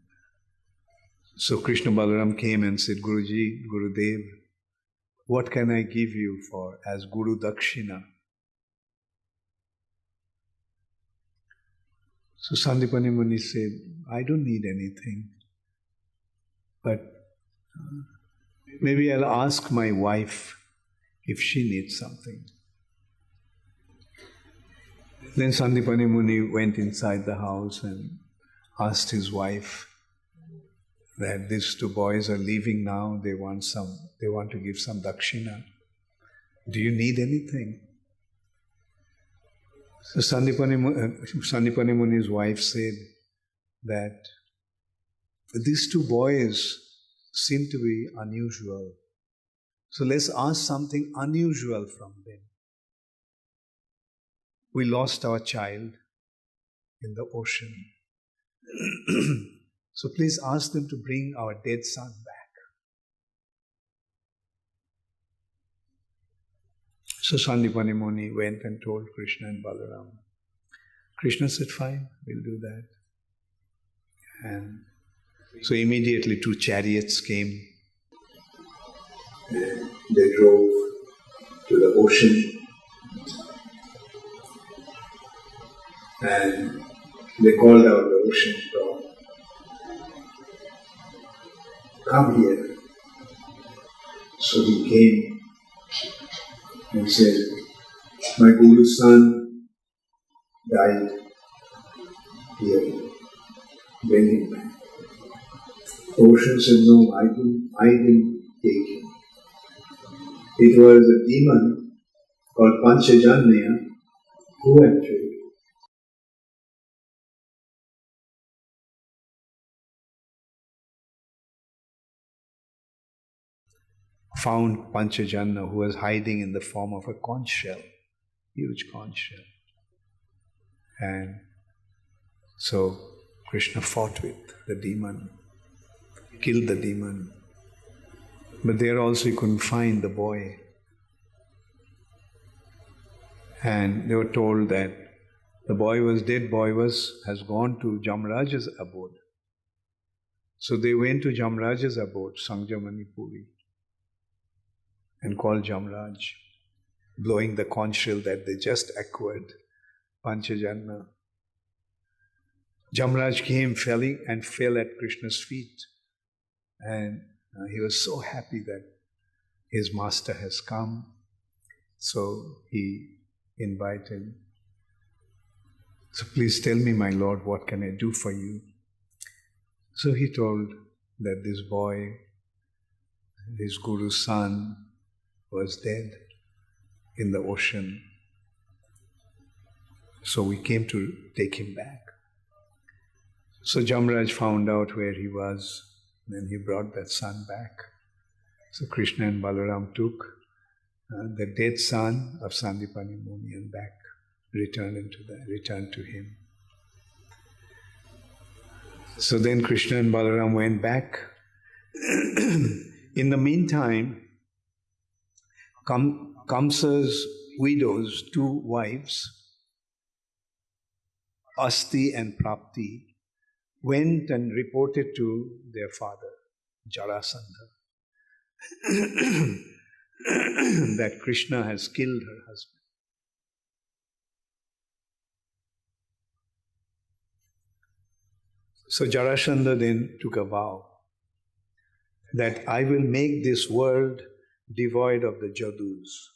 A: so Krishna Balaram came and said, Guruji, Gurudev, what can I give you for as Guru Dakshina? So Sandipani Muni said, I don't need anything, but maybe I'll ask my wife if she needs something. Then Sandipani Muni went inside the house and asked his wife that these two boys are leaving now, they want to give some dakshina. Do you need anything? So Sandipani Muni's wife said that these two boys seem to be unusual. So let's ask something unusual from them. We lost our child in the ocean. So please ask them to bring our dead son back. So Sandipani Muni went and told Krishna and Balaram. Krishna said, fine, we'll do that. And so immediately two chariots came. And they drove to the ocean. And they called out the ocean storm. Come here. So he came and said, my Guru's son died here. Bring him back. The ocean said, no, I didn't take him. It was a demon called Panchajanya who actually found Panchajanya, who was hiding in the form of a conch shell, huge conch shell. And so Krishna fought with the demon, killed the demon. But there also he couldn't find the boy. And they were told that the dead boy has gone to Jamraja's abode. So they went to Jamraja's abode, Sangjamani Puri, and called Jamraj, blowing the conch shell that they just acquired, Panchajanya. Jamraj came and fell at Krishna's feet. And he was so happy that his master has come. So he invited, so please tell me, my Lord, what can I do for you? So he told that this boy, his Guru's son, was dead in the ocean. So we came to take him back. So Jamraj found out where he was, and then he brought that son back. So Krishna and Balaram took the dead son of Sandipani Muni and back returned to him. So then Krishna and Balaram went back. In the meantime, Kamsa's widows, two wives, Asti and Prapti, went and reported to their father, Jarasandha, that Krishna has killed her husband. So Jarasandha then took a vow that I will make this world devoid of the Jadus.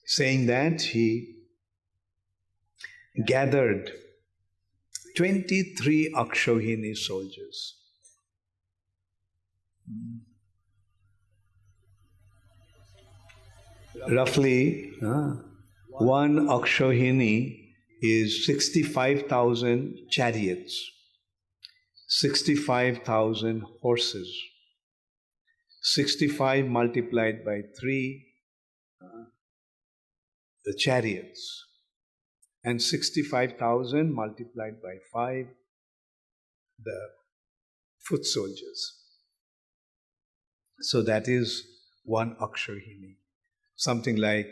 A: Saying that, he gathered 23 Akshohini soldiers. Roughly, one Akshohini is 65,000 chariots, 65,000 horses. 65 multiplied by 3, the chariots. And 65,000 multiplied by 5, the foot soldiers. So that is one Akshauhini, something like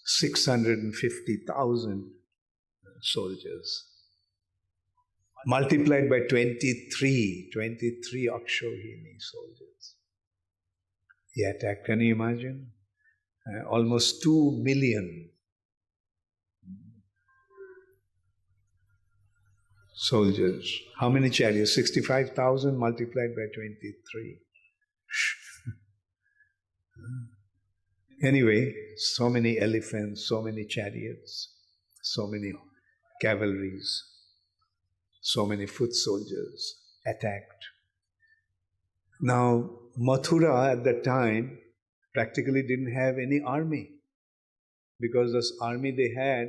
A: 650,000 soldiers. Multiplied by 23 Akshauhini soldiers. He attacked, can you imagine? Almost 2 million soldiers. How many chariots? 65,000 multiplied by 23. Anyway, so many elephants, so many chariots, so many cavalries, so many foot soldiers attacked. Now, Mathura at that time practically didn't have any army, because this army they had,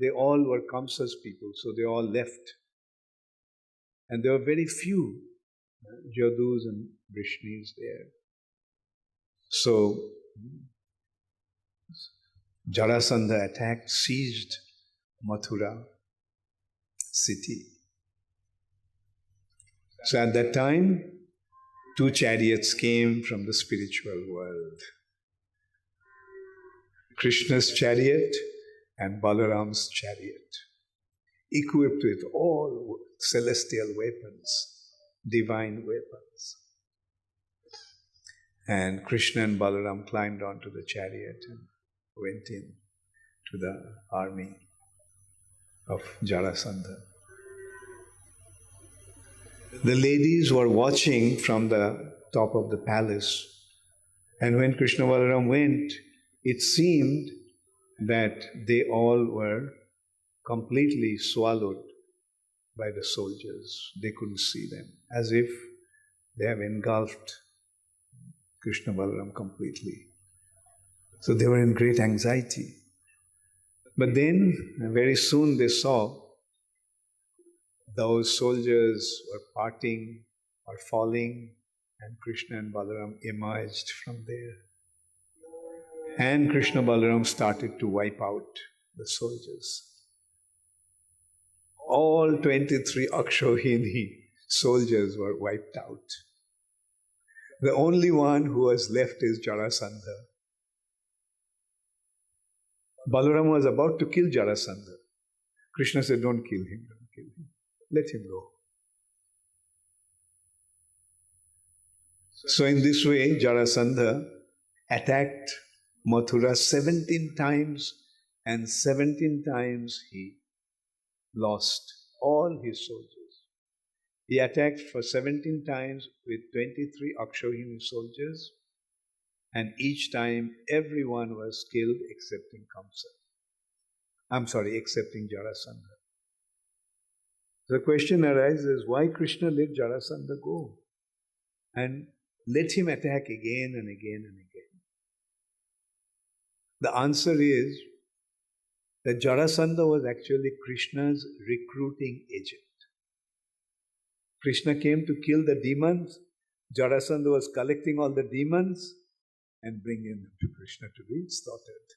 A: they all were Kamsa's people, so they all left. And there were very few Jadus and Vrishnis there. So, Jarasandha attacked, seized Mathura city. So at that time, 2 chariots came from the spiritual world. Krishna's chariot and Balaram's chariot, equipped with all celestial weapons, divine weapons. And Krishna and Balaram climbed onto the chariot and went in to the army of Jarasandha. The ladies were watching from the top of the palace, and when Krishna and Balaram went, it seemed that they all were completely swallowed by the soldiers. They couldn't see them, as if they have engulfed Krishna and Balaram completely. So they were in great anxiety. But then, very soon they saw those soldiers were parting or falling, and Krishna and Balaram emerged from there. And Krishna and Balaram started to wipe out the soldiers. All 23 Akshauhini soldiers were wiped out. The only one who was left is Jarasandha. Balaram was about to kill Jarasandha. Krishna said, don't kill him, don't kill him. Let him go. So in this way, Jarasandha attacked Mathura 17 times, and 17 times he lost all his soldiers. He attacked for 17 times with 23 Akshauhini soldiers, and each time everyone was killed excepting excepting Jarasandha. The question arises, why Krishna let Jarasandha go and let him attack again and again and again? The answer is that Jarasandha was actually Krishna's recruiting agent. Krishna came to kill the demons. Jarasandha was collecting all the demons and bringing them to Krishna to be slaughtered.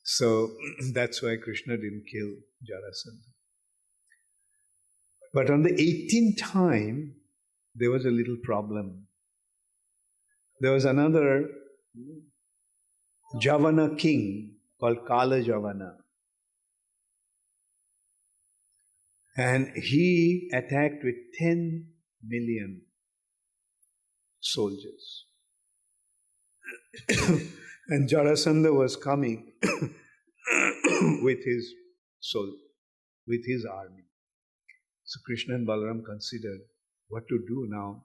A: So that's why Krishna didn't kill Jarasandha. But on the 18th time, there was a little problem. There was another Javana king called Kala Javana. And he attacked with 10 million soldiers. And Jarasandha was coming with his army. So Krishna and Balaram considered what to do now.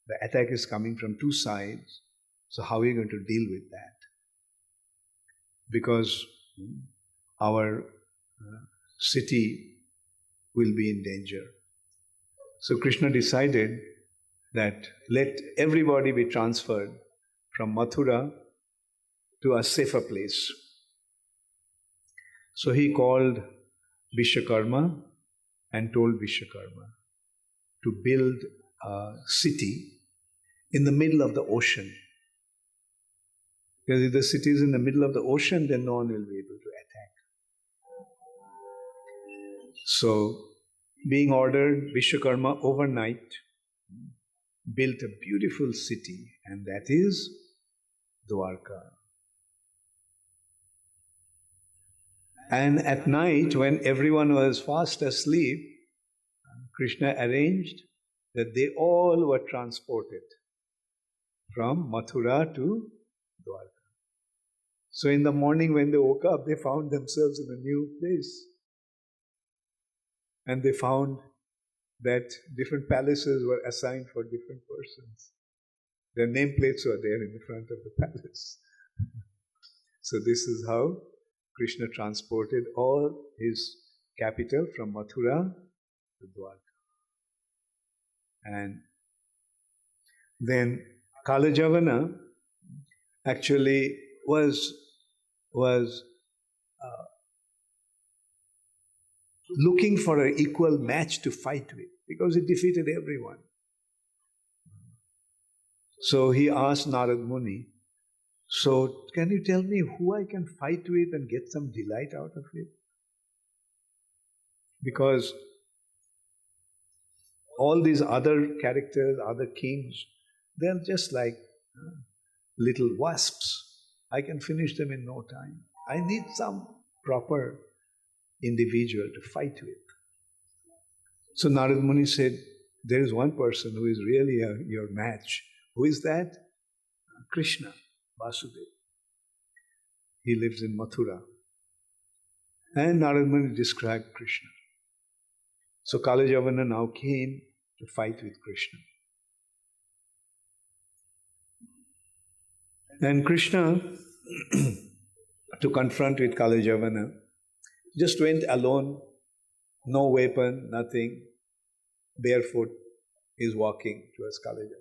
A: The attack is coming from 2 sides. So how are we going to deal with that? Because our city will be in danger. So Krishna decided that let everybody be transferred from Mathura to a safer place. So he called Vishwakarma and told Vishwakarma to build a city in the middle of the ocean. Because if the city is in the middle of the ocean, then no one will be able to So, being ordered, Vishwakarma overnight built a beautiful city, and that is Dwarka. And at night, when everyone was fast asleep, Krishna arranged that they all were transported from Mathura to Dwarka. So in the morning when they woke up, they found themselves in a new place. And they found that different palaces were assigned for different persons. Their nameplates were there in the front of the palace. So this is how Krishna transported all his capital from Mathura to Dwarka. And then Kalajavana actually was looking for an equal match to fight with, because he defeated everyone. So he asked Narad Muni, so can you tell me who I can fight with and get some delight out of it? Because all these other characters, other kings, they're just like little wasps. I can finish them in no time. I need some proper individual to fight with. So Narad Muni said, there is one person who is really your match. Who is that? Krishna, Vasudeva. He lives in Mathura. And Narad Muni described Krishna. So Kalajavana now came to fight with Krishna. And Krishna, to confront with Kalajavana, just went alone, no weapon, nothing, barefoot, is walking towards Kalajavana.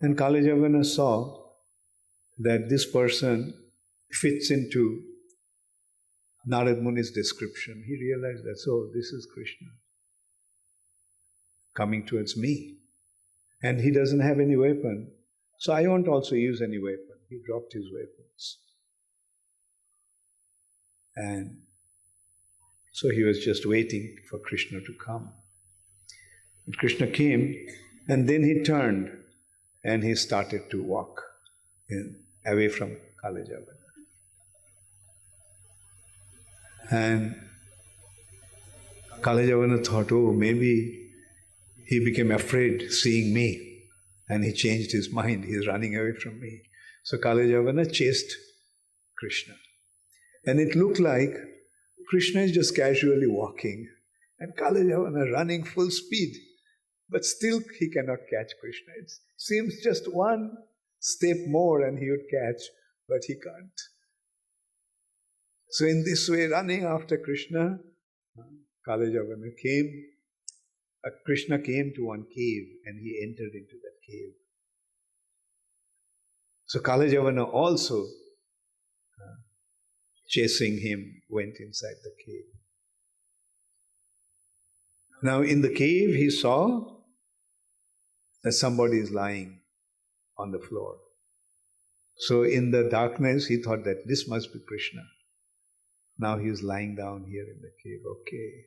A: And Kalajavana saw that this person fits into Narad Muni's description. He realized that, so this is Krishna coming towards me. And he doesn't have any weapon. So I won't also use any weapon. He dropped his weapons. And so he was just waiting for Krishna to come. And Krishna came, and then he turned and he started to walk away from Kalajavana. And Kalajavana thought, oh, maybe he became afraid seeing me. And he changed his mind. He's running away from me. So Kalajavana chased Krishna. And it looked like Krishna is just casually walking and Kalajavana running full speed. But still he cannot catch Krishna. It seems just one step more and he would catch, but he can't. So in this way, running after Krishna, Kalajavana came. Krishna came to one cave and he entered into that cave. So Kalajavana also, chasing him, went inside the cave. Now in the cave he saw that somebody is lying on the floor. So in the darkness he thought that this must be Krishna. Now he is lying down here in the cave. Okay.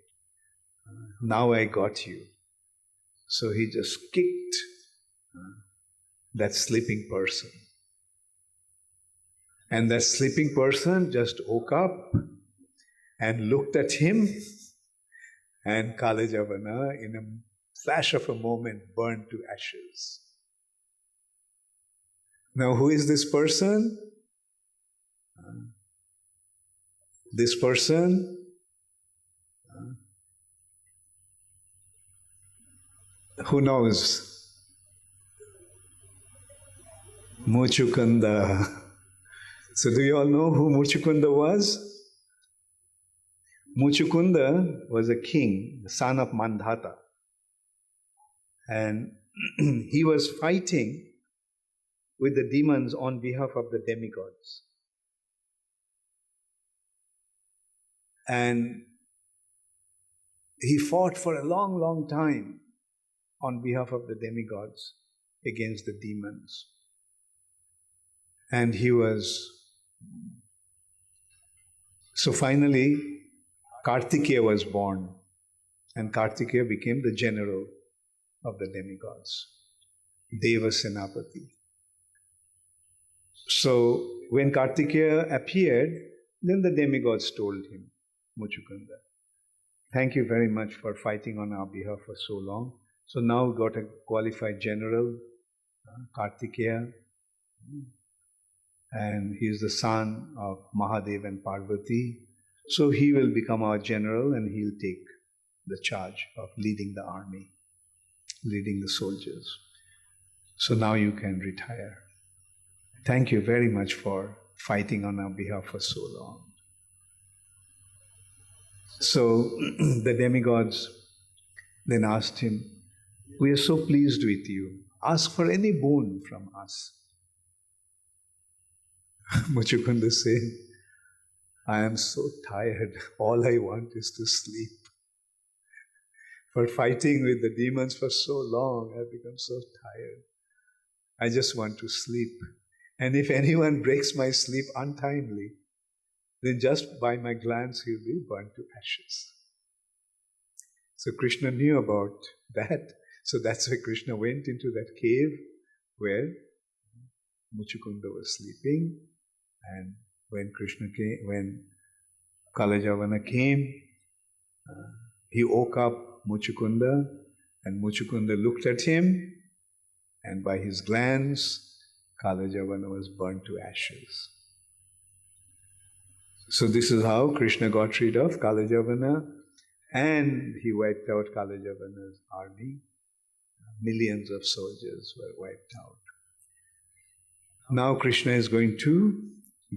A: Now I got you. So he just kicked that sleeping person. And that sleeping person just woke up and looked at him, and Kalajavana, in a flash of a moment, burned to ashes. Now who is this person? This person who knows? Muchukunda. So do you all know who Muchukunda was? Muchukunda was a king, the son of Mandhata. And he was fighting with the demons on behalf of the demigods. And he fought for a long, long time on behalf of the demigods against the demons. And he was... So finally, Kartikeya was born, and Kartikeya became the general of the demigods, Deva Senapati. So when Kartikeya appeared, then the demigods told him, Muchukunda, thank you very much for fighting on our behalf for so long. So now we got a qualified general, Kartikeya, and he is the son of Mahadev and Parvati. So he will become our general and he'll take the charge of leading the army, leading the soldiers. So now you can retire. Thank you very much for fighting on our behalf for so long. So the demigods then asked him, we are so pleased with you. Ask for any boon from us. Muchukunda said, I am so tired. All I want is to sleep. For fighting with the demons for so long, I've become so tired. I just want to sleep. And if anyone breaks my sleep untimely, then just by my glance he'll be burnt to ashes. So Krishna knew about that. So that's why Krishna went into that cave where Muchukunda was sleeping. And when Kalajavana came, he woke up Muchukunda, and Muchukunda looked at him, and by his glance, Kalajavana was burnt to ashes. So this is how Krishna got rid of Kalajavana, and he wiped out Kalajavana's army. Millions of soldiers were wiped out. Now Krishna is going to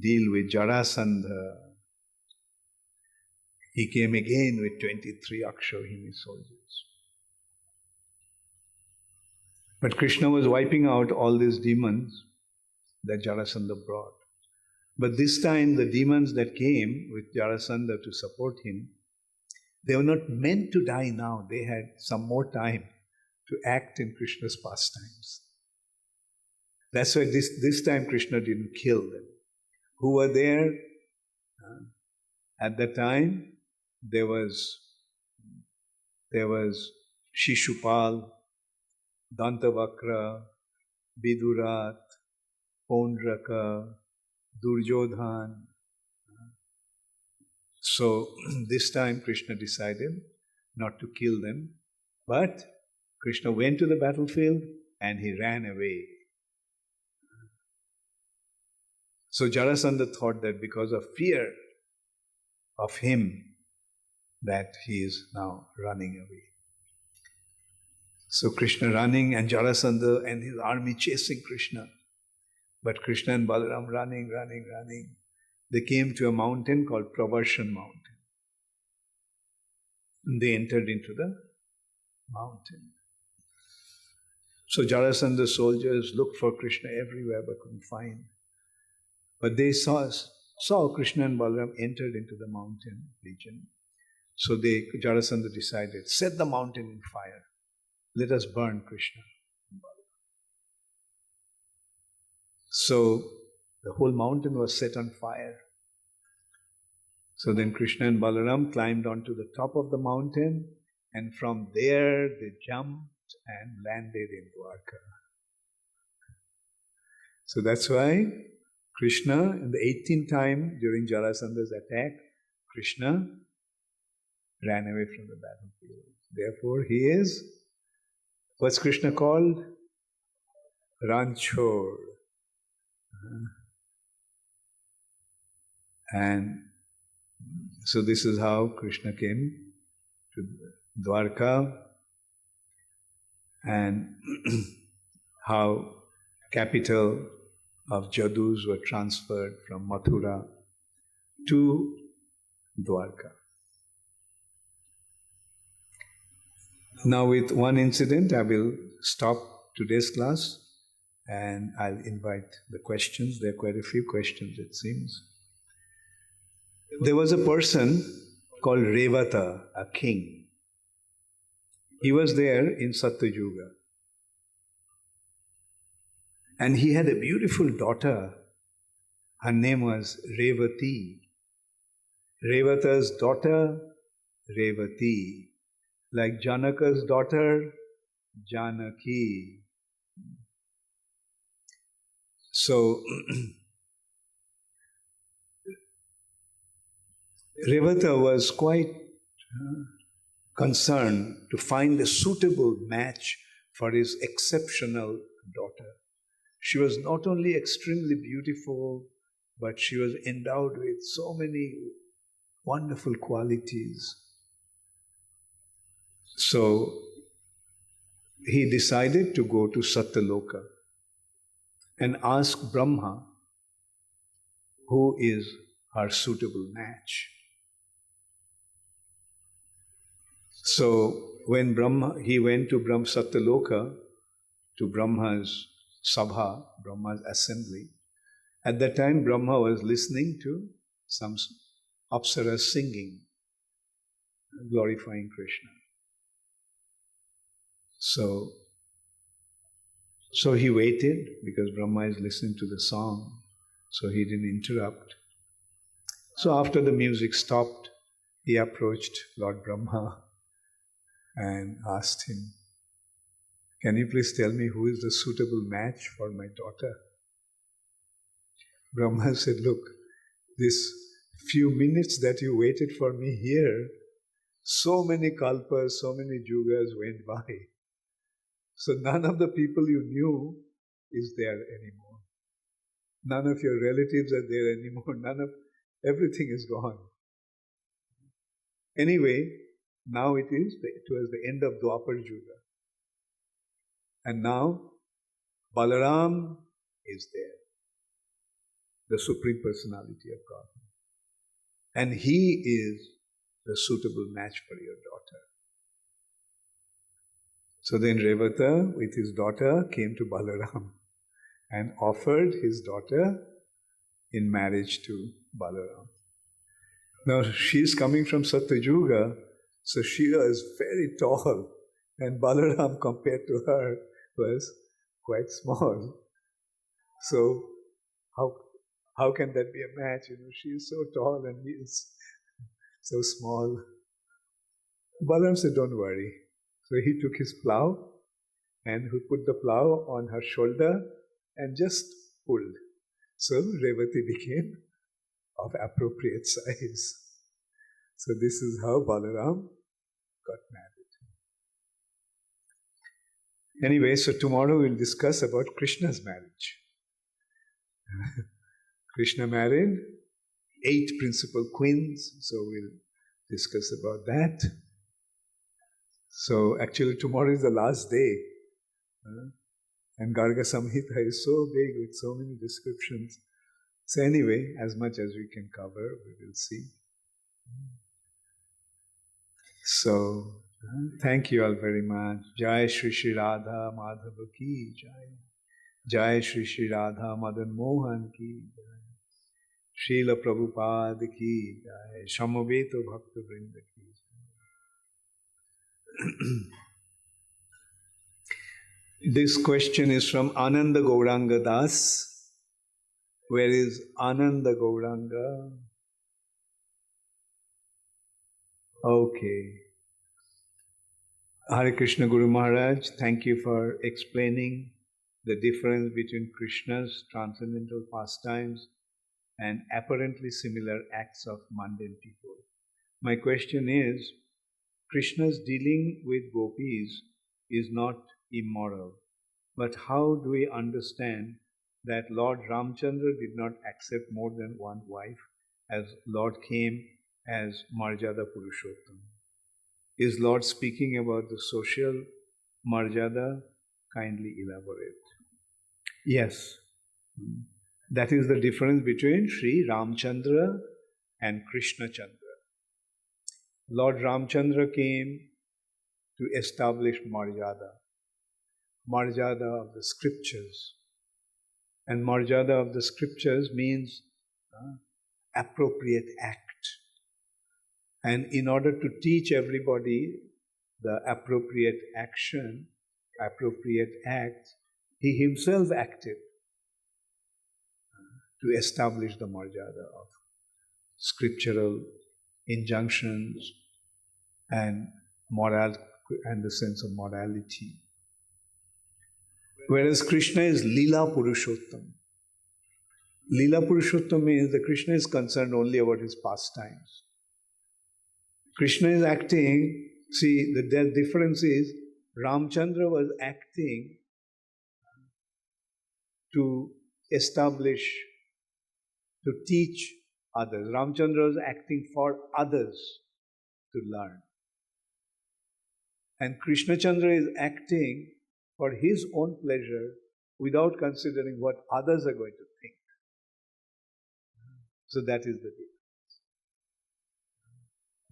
A: deal with Jarasandha. He came again with 23 Akshohini soldiers. But Krishna was wiping out all these demons that Jarasandha brought. But this time the demons that came with Jarasandha to support him, they were not meant to die now. They had some more time to act in Krishna's pastimes. That's why this time Krishna didn't kill them. Who were there? At that time, there was Shishupal, Dantavakra, Vidurat, Pondraka, Duryodhan. So this time Krishna decided not to kill them, but Krishna went to the battlefield and he ran away. So Jarasandha thought that because of fear of him, that he is now running away. So Krishna running and Jarasandha and his army chasing Krishna. But Krishna and Balaram running. They came to a mountain called Pravarshan Mountain. And they entered into the mountain. So Jarasandha's soldiers looked for Krishna everywhere but couldn't find. But they saw Krishna and Balaram entered into the mountain region. So Jarasandha decided, set the mountain in fire. Let us burn Krishna and Balaram. So the whole mountain was set on fire. So then Krishna and Balaram climbed onto the top of the mountain, and from there they jumped and landed in Dwarka. So that's why Krishna, in the 18th time during Jarasandha's attack, Krishna ran away from the battlefield. Therefore, he is, what's Krishna called? Ranchor. And so this is how Krishna came to Dwarka, and how capital of Jadus were transferred from Mathura to Dwarka. Now with one incident, I will stop today's class and I'll invite the questions. There are quite a few questions, it seems. There was a person called Revata, a king. He was there in Satyuga. And he had a beautiful daughter. Her name was Revati. Revata's daughter Revati. Like Janaka's daughter, Janaki. So, Revata was quite concerned to find a suitable match for his exceptional daughter. She was not only extremely beautiful, but she was endowed with so many wonderful qualities. So he decided to go to Satyaloka and ask Brahma who is her suitable match. So when he went to Satyaloka, to Brahma's Sabha, Brahma's assembly, at that time Brahma was listening to some Apsaras singing, glorifying Krishna. So he waited because Brahma is listening to the song, so he didn't interrupt. So after the music stopped, he approached Lord Brahma and asked him, "Can you please tell me who is the suitable match for my daughter?" Brahma said, "Look, this few minutes that you waited for me here, so many kalpas, so many yugas went by. So none of the people you knew is there anymore. None of your relatives are there anymore. Everything is gone. Anyway, now it was the end of Dwapar Yuga. And now Balaram is there, the Supreme Personality of God. And he is the suitable match for your daughter." So then Revata with his daughter came to Balaram and offered his daughter in marriage to Balaram. Now she's coming from Satyayuga, so she was very tall, and Balaram compared to her was quite small. So how can that be a match? She is so tall and he is so small. Balaram said, "Don't worry." So he took his plow and he put the plow on her shoulder and just pulled. So Revati became of appropriate size. So this is how Balaram got married. Anyway, so tomorrow we'll discuss about Krishna's marriage. Krishna married 8 principal queens, so we'll discuss about that. So actually tomorrow is the last day. And Garga Samhita is so big with so many descriptions. So anyway, as much as we can cover, we will see. So, thank you all very much. Jai Shri Shri Radha Madhava ki Jai. Jai Shri Shri Radha Madan Mohan ki Jai. Srila Prabhupada ki Jai. Shamaveto Bhakta Vrinda ki Jai. This question is from Ananda Gauranga Das. Where is Ananda Gauranga? Okay. Hare Krishna Guru Maharaj, thank you for explaining the difference between Krishna's transcendental pastimes and apparently similar acts of mundane people. My question is, Krishna's dealing with gopis is not immoral, but how do we understand that Lord Ramchandra did not accept more than one wife as Lord came as Marjada Purushottam? Is Lord speaking about the social Marjada? Kindly elaborate. Yes, that is the difference between Sri Ramchandra and Krishna Chandra. Lord Ramchandra came to establish Marjada of the scriptures. And Marjada of the scriptures means appropriate act. And in order to teach everybody the appropriate action, appropriate act, he himself acted to establish the Marjada of scriptural injunctions and moral and the sense of morality. Whereas Krishna is Leela Purushottam. Leela Purushottam means that Krishna is concerned only about his pastimes. Krishna is acting, see, the difference is Ramchandra was acting to establish, to teach others. Ramchandra was acting for others to learn. And Krishna Chandra is acting for his own pleasure without considering what others are going to think. So that is the difference.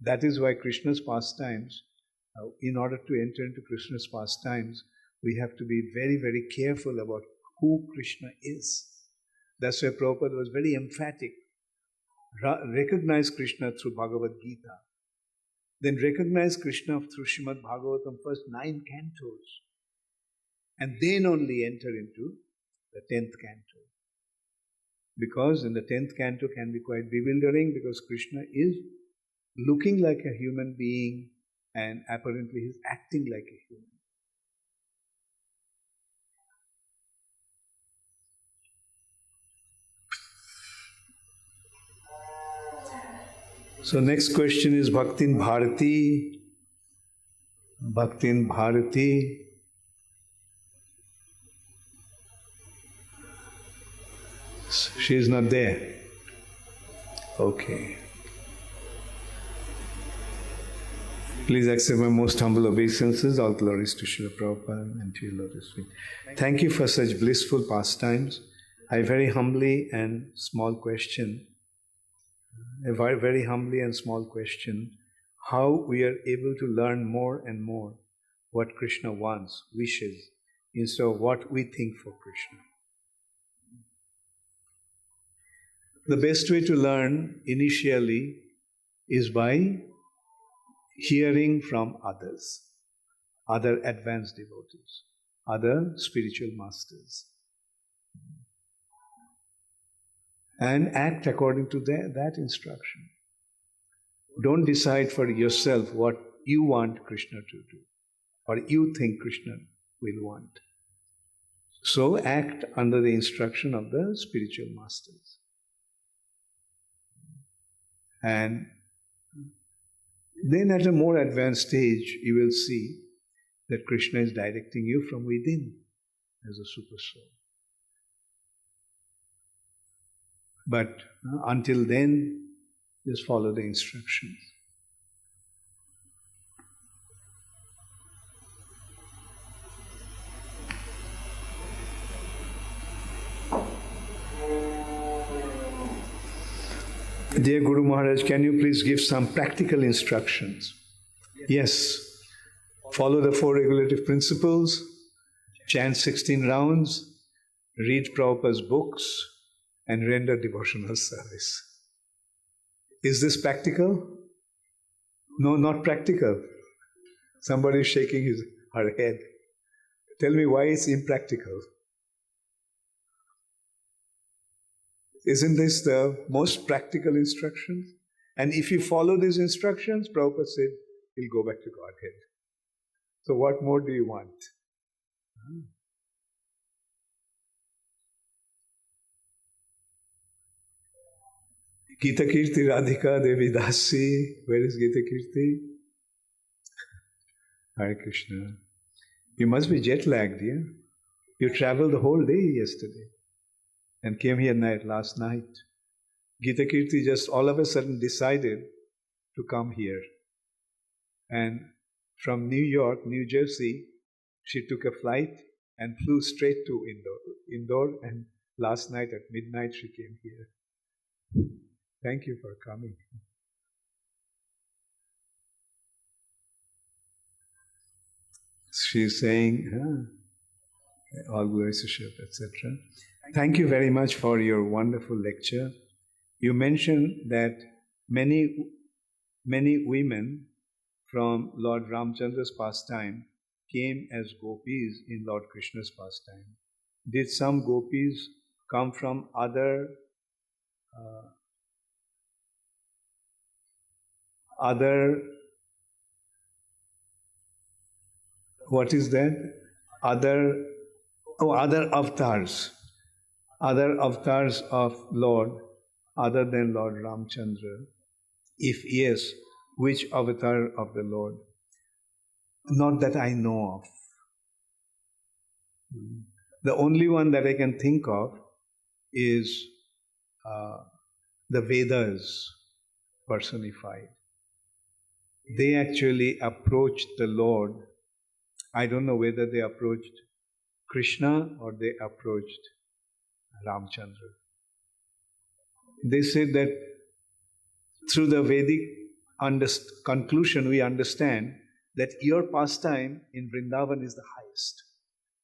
A: That is why Krishna's pastimes, in order to enter into Krishna's pastimes, we have to be very, very careful about who Krishna is. That's why Prabhupada was very emphatic. Recognize Krishna through Bhagavad Gita. Then recognize Krishna through Srimad Bhagavatam, first 9 cantos. And then only enter into the 10th canto. Because in the 10th canto can be quite bewildering, because Krishna is looking like a human being and apparently he's acting like a human. So next question is Bhaktin Bharati. Bhaktin Bharati. She is not there. Okay. Please accept my most humble obeisances. All glories to Srila Prabhupada and to your lotus feet. Thank you for such blissful pastimes. I very humbly and small question, how we are able to learn more and more what Krishna wants, wishes, instead of what we think for Krishna. The best way to learn initially is by hearing from others, other advanced devotees, other spiritual masters, and act according to that instruction. Don't decide for yourself what you want Krishna to do or you think Krishna will want. So act under the instruction of the spiritual masters. And then at a more advanced stage, you will see that Krishna is directing you from within as a super soul. But until then, just follow the instructions. Dear Guru Maharaj, can you please give some practical instructions? Yes. Follow the 4 regulative principles, chant 16 rounds, read Prabhupada's books, and render devotional service. Is this practical? No, not practical. Somebody is shaking her head. Tell me why it's impractical. Isn't this the most practical instructions? And if you follow these instructions, Prabhupada said, you'll go back to Godhead. So what more do you want? Gita Kirti Radhika Devi Dasi. Where is Gita Kirti? Hare Krishna. You must be jet lagged, yeah? You traveled the whole day yesterday and came here last night. Gita Kirti just all of a sudden decided to come here. And from New York, New Jersey, she took a flight and flew straight to Indore, and last night at midnight she came here. Thank you for coming. She's saying, all glories to Shiva, etc. Thank you very much for your wonderful lecture. You mentioned that many women from Lord Ramchandra's pastime came as gopis in Lord Krishna's pastime. Did some gopis come from other what is that? Other avatars. Other avatars of Lord other than Lord Ramchandra. If yes, which avatar of the Lord? Not that I know of. The only one that I can think of is the Vedas personified. They actually approached the Lord. I don't know whether they approached Krishna or they approached Ramchandra. They said that through the Vedic conclusion we understand that your pastime in Vrindavan is the highest.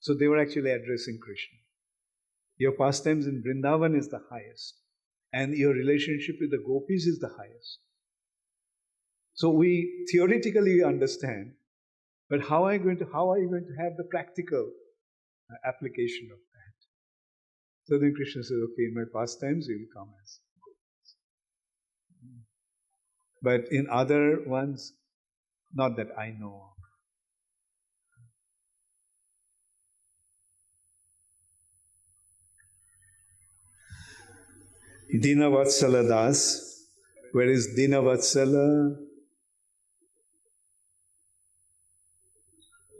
A: So they were actually addressing Krishna. Your pastimes in Vrindavan is the highest. And your relationship with the gopis is the highest. So we theoretically understand, but how are you going to have the practical application of that? So then Krishna says, okay, in my pastimes you will come as gopis. But in other ones, not that I know of. Dinavatsala Das. Where is Dinavatsala?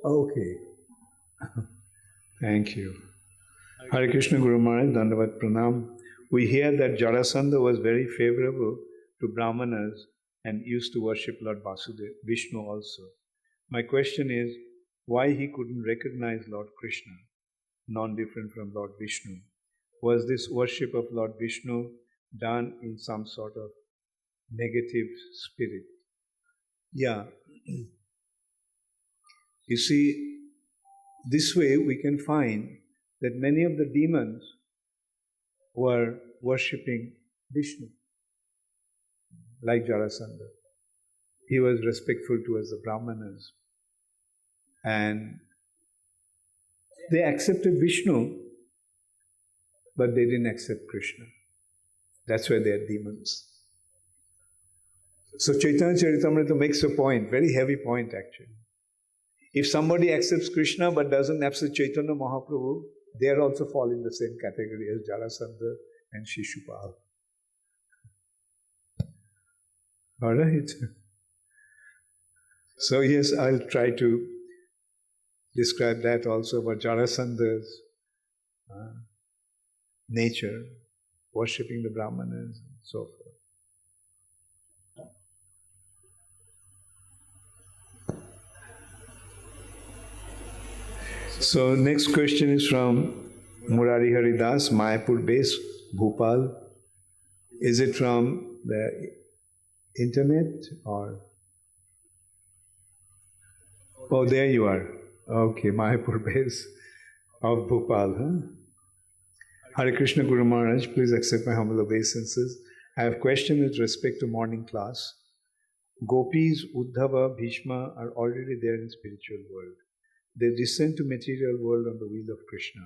A: Okay. Thank you. Hare Krishna Guru Maharaj, Dandavat Pranam. We hear that Jarasandha was very favorable to Brahmanas and used to worship Lord Vasudeva, Vishnu also. My question is, why he couldn't recognize Lord Krishna, non-different from Lord Vishnu? Was this worship of Lord Vishnu done in some sort of negative spirit? Yeah. You see, this way we can find that many of the demons were worshipping Vishnu, like Jarasandha. He was respectful towards the Brahmanas. And they accepted Vishnu, but they didn't accept Krishna. That's why they are demons. So Chaitanya Charitamrita makes a point, very heavy point actually. If somebody accepts Krishna but doesn't accept Chaitanya Mahaprabhu, they are also fall in the same category as Jarasandha and Shishupal. Alright? So yes, I'll try to describe that also about Jarasandha's nature, worshipping the Brahmanas and so forth. So next question is from Murari Haridas, Mayapur base, Bhopal. Is it from the internet or? Oh, there you are. Okay, Mayapur base of Bhopal. Huh? Hare Krishna Guru Maharaj, please accept my humble obeisances. I have a question with respect to morning class. Gopis, Uddhava, Bhishma are already there in spiritual world. They descend to material world on the wheel of Krishna.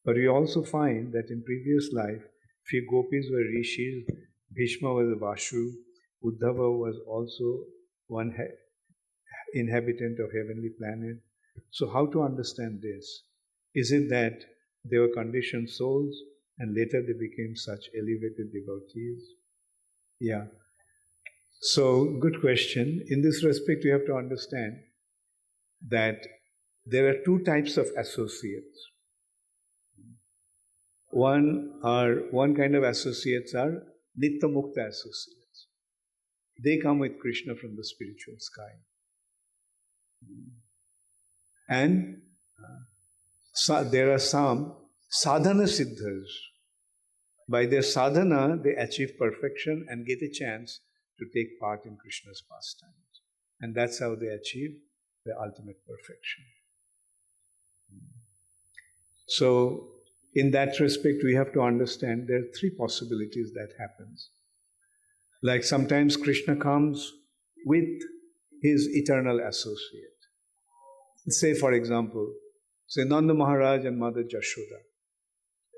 A: But we also find that in previous life, few gopis were rishis, Bhishma was a Vashu, Uddhava was also one inhabitant of heavenly planet. So how to understand this? Is it that they were conditioned souls and later they became such elevated devotees? Yeah. So, good question. In this respect, you have to understand that there are two types of associates. One kind of associates are Nitya Mukta associates. They come with Krishna from the spiritual sky. And there are some sadhana siddhas. By their sadhana, they achieve perfection and get a chance to take part in Krishna's pastimes. And that's how they achieve the ultimate perfection. So, in that respect, we have to understand there are three possibilities that happens. Like sometimes Krishna comes with his eternal associate. Say, for example, Nanda Maharaj and Mother Jashoda.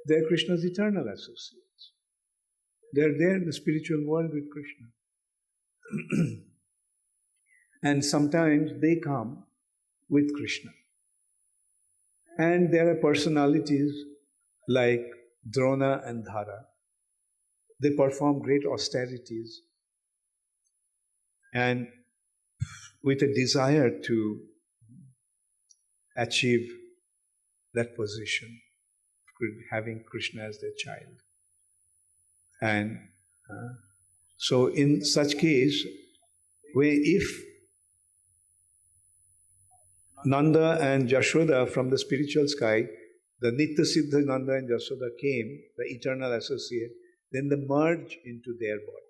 A: They are Krishna's eternal associates. They are there in the spiritual world with Krishna. And sometimes they come with Krishna. And there are personalities like Drona and Dhara. They perform great austerities and with a desire to achieve that position, having Krishna as their child. And so in such case, if Nanda and Jashoda from the spiritual sky, the Nitya Siddha Nanda and Jashoda came, the eternal associate, then they merge into their body.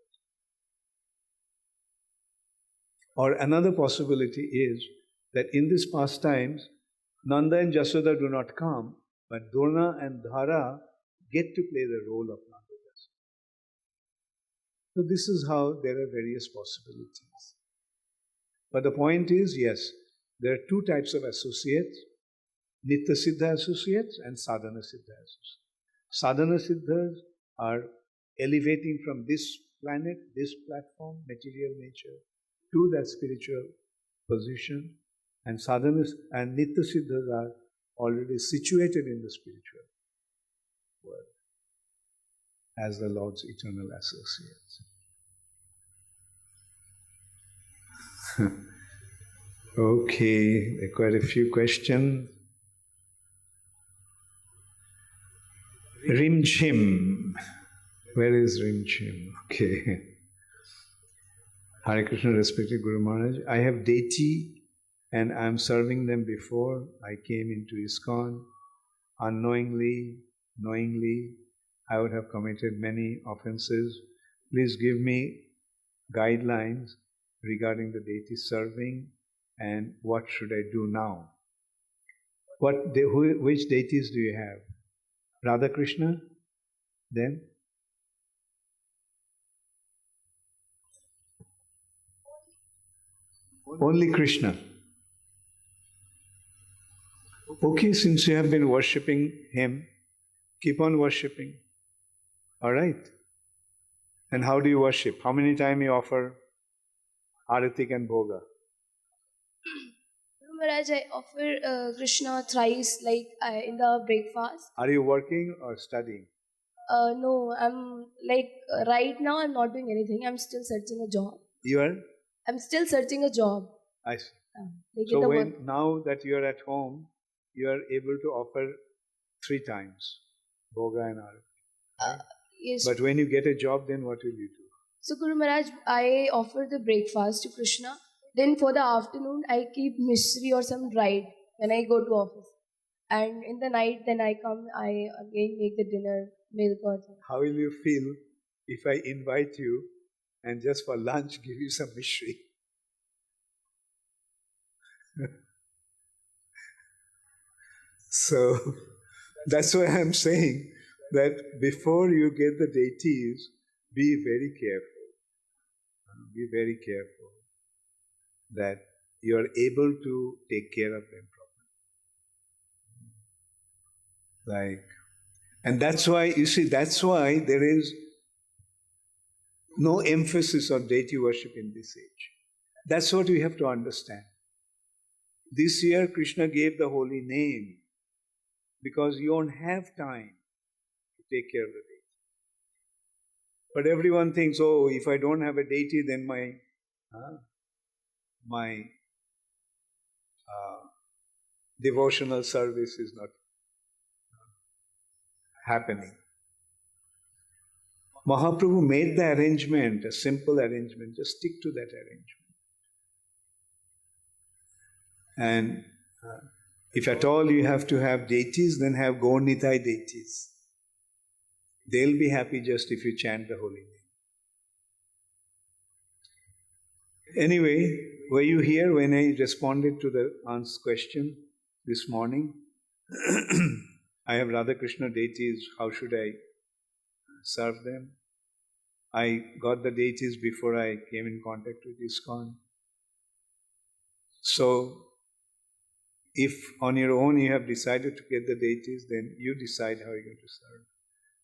A: Or another possibility is that in these pastimes, Nanda and Jashoda do not come, but Drona and Dhara get to play the role of Nanda and Jashoda. So this is how there are various possibilities. But the point is, yes, there are two types of associates, Nitya Siddha associates and Sadhana Siddha associates. Sadhana Siddhas are elevating from this planet, this platform, material nature, to that spiritual position, and sadhanas and Nitya Siddhas are already situated in the spiritual world as the Lord's eternal associates. Okay, there are quite a few questions. Rimchim. Where is Rimchim? Okay. Hare Krishna, respected Guru Maharaj. I have deity and I am serving them before I came into ISKCON. Unknowingly, knowingly, I would have committed many offenses. Please give me guidelines regarding the deity serving and what should I do now. Which deities do you have? Radha Krishna? Then? Only Krishna. Okay, since you have been worshipping him, keep on worshipping. Alright? And how do you worship? How many times you offer Aratik and Bhoga?
B: Maharaj, I offer Krishna thrice, like in the breakfast.
A: Are you working or studying?
B: No, I'm like right now I'm not doing anything. I'm still searching a job.
A: You are?
B: I'm still searching a job.
A: I see. So now that you are at home, you are able to offer 3 times Bhoga and Arati. Right?
B: Yes.
A: But when you get a job, then what will you do?
B: So Guru Maharaj, I offer the breakfast to Krishna. Then for the afternoon, I keep mishri or some dried when I go to office. And in the night, then I come, I again make the dinner, milk or something.
A: How will you feel if I invite you and just for lunch give you some mishri? So that's why I'm saying that before you get the deities, be very careful. Be very careful that you are able to take care of them properly. And that's why, you see, that's why there is no emphasis on deity worship in this age. That's what we have to understand. This year, Krishna gave the holy name because you don't have time to take care of the deity. But everyone thinks, oh, if I don't have a deity, then my devotional service is not happening. Mahaprabhu made the arrangement, a simple arrangement, just stick to that arrangement. And if at all you have to have deities, then have Gaur Nitai deities. They'll be happy just if you chant the holy name. Anyway, were you here when I responded to the aunt's question this morning? I have Radha Krishna deities, how should I serve them? I got the deities before I came in contact with ISKCON. So, if on your own you have decided to get the deities, then you decide how you're going to serve.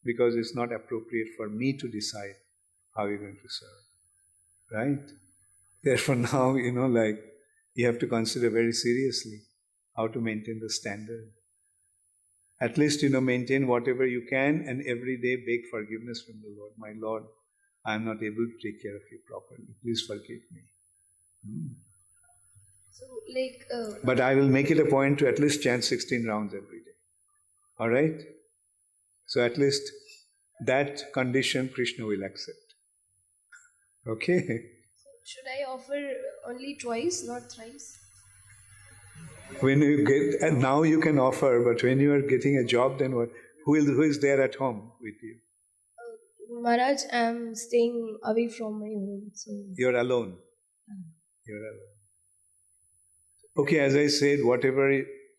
A: Because it's not appropriate for me to decide how you're going to serve. Right? Therefore now, you have to consider very seriously how to maintain the standard. At least, maintain whatever you can and every day beg forgiveness from the Lord. My Lord, I am not able to take care of you properly. Please forgive me.
B: So,
A: But I will make it a point to at least chant 16 rounds every day. Alright? So at least that condition Krishna will accept. Okay?
B: Should I offer only twice, not thrice?
A: When you get, and now you can offer, but when you are getting a job, then what? Who is there at home with you?
B: Maharaj, I am staying away from my home. So.
A: You're alone. You're alone. Okay, as I said, whatever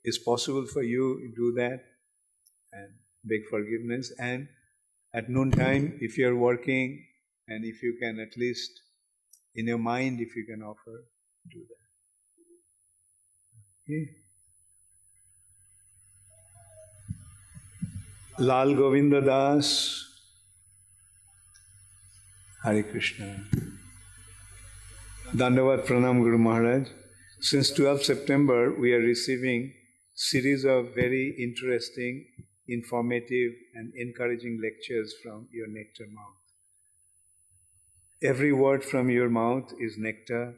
A: is possible for you, do that and beg forgiveness. And at noontime, if you're working and if you can at least in your mind, if you can offer, do that. Okay. Lal Govinda Das, Hare Krishna. Dandavat Pranam Guru Maharaj. Since 12th September, we are receiving series of very interesting, informative and encouraging lectures from your nectar mouth. Every word from your mouth is nectar,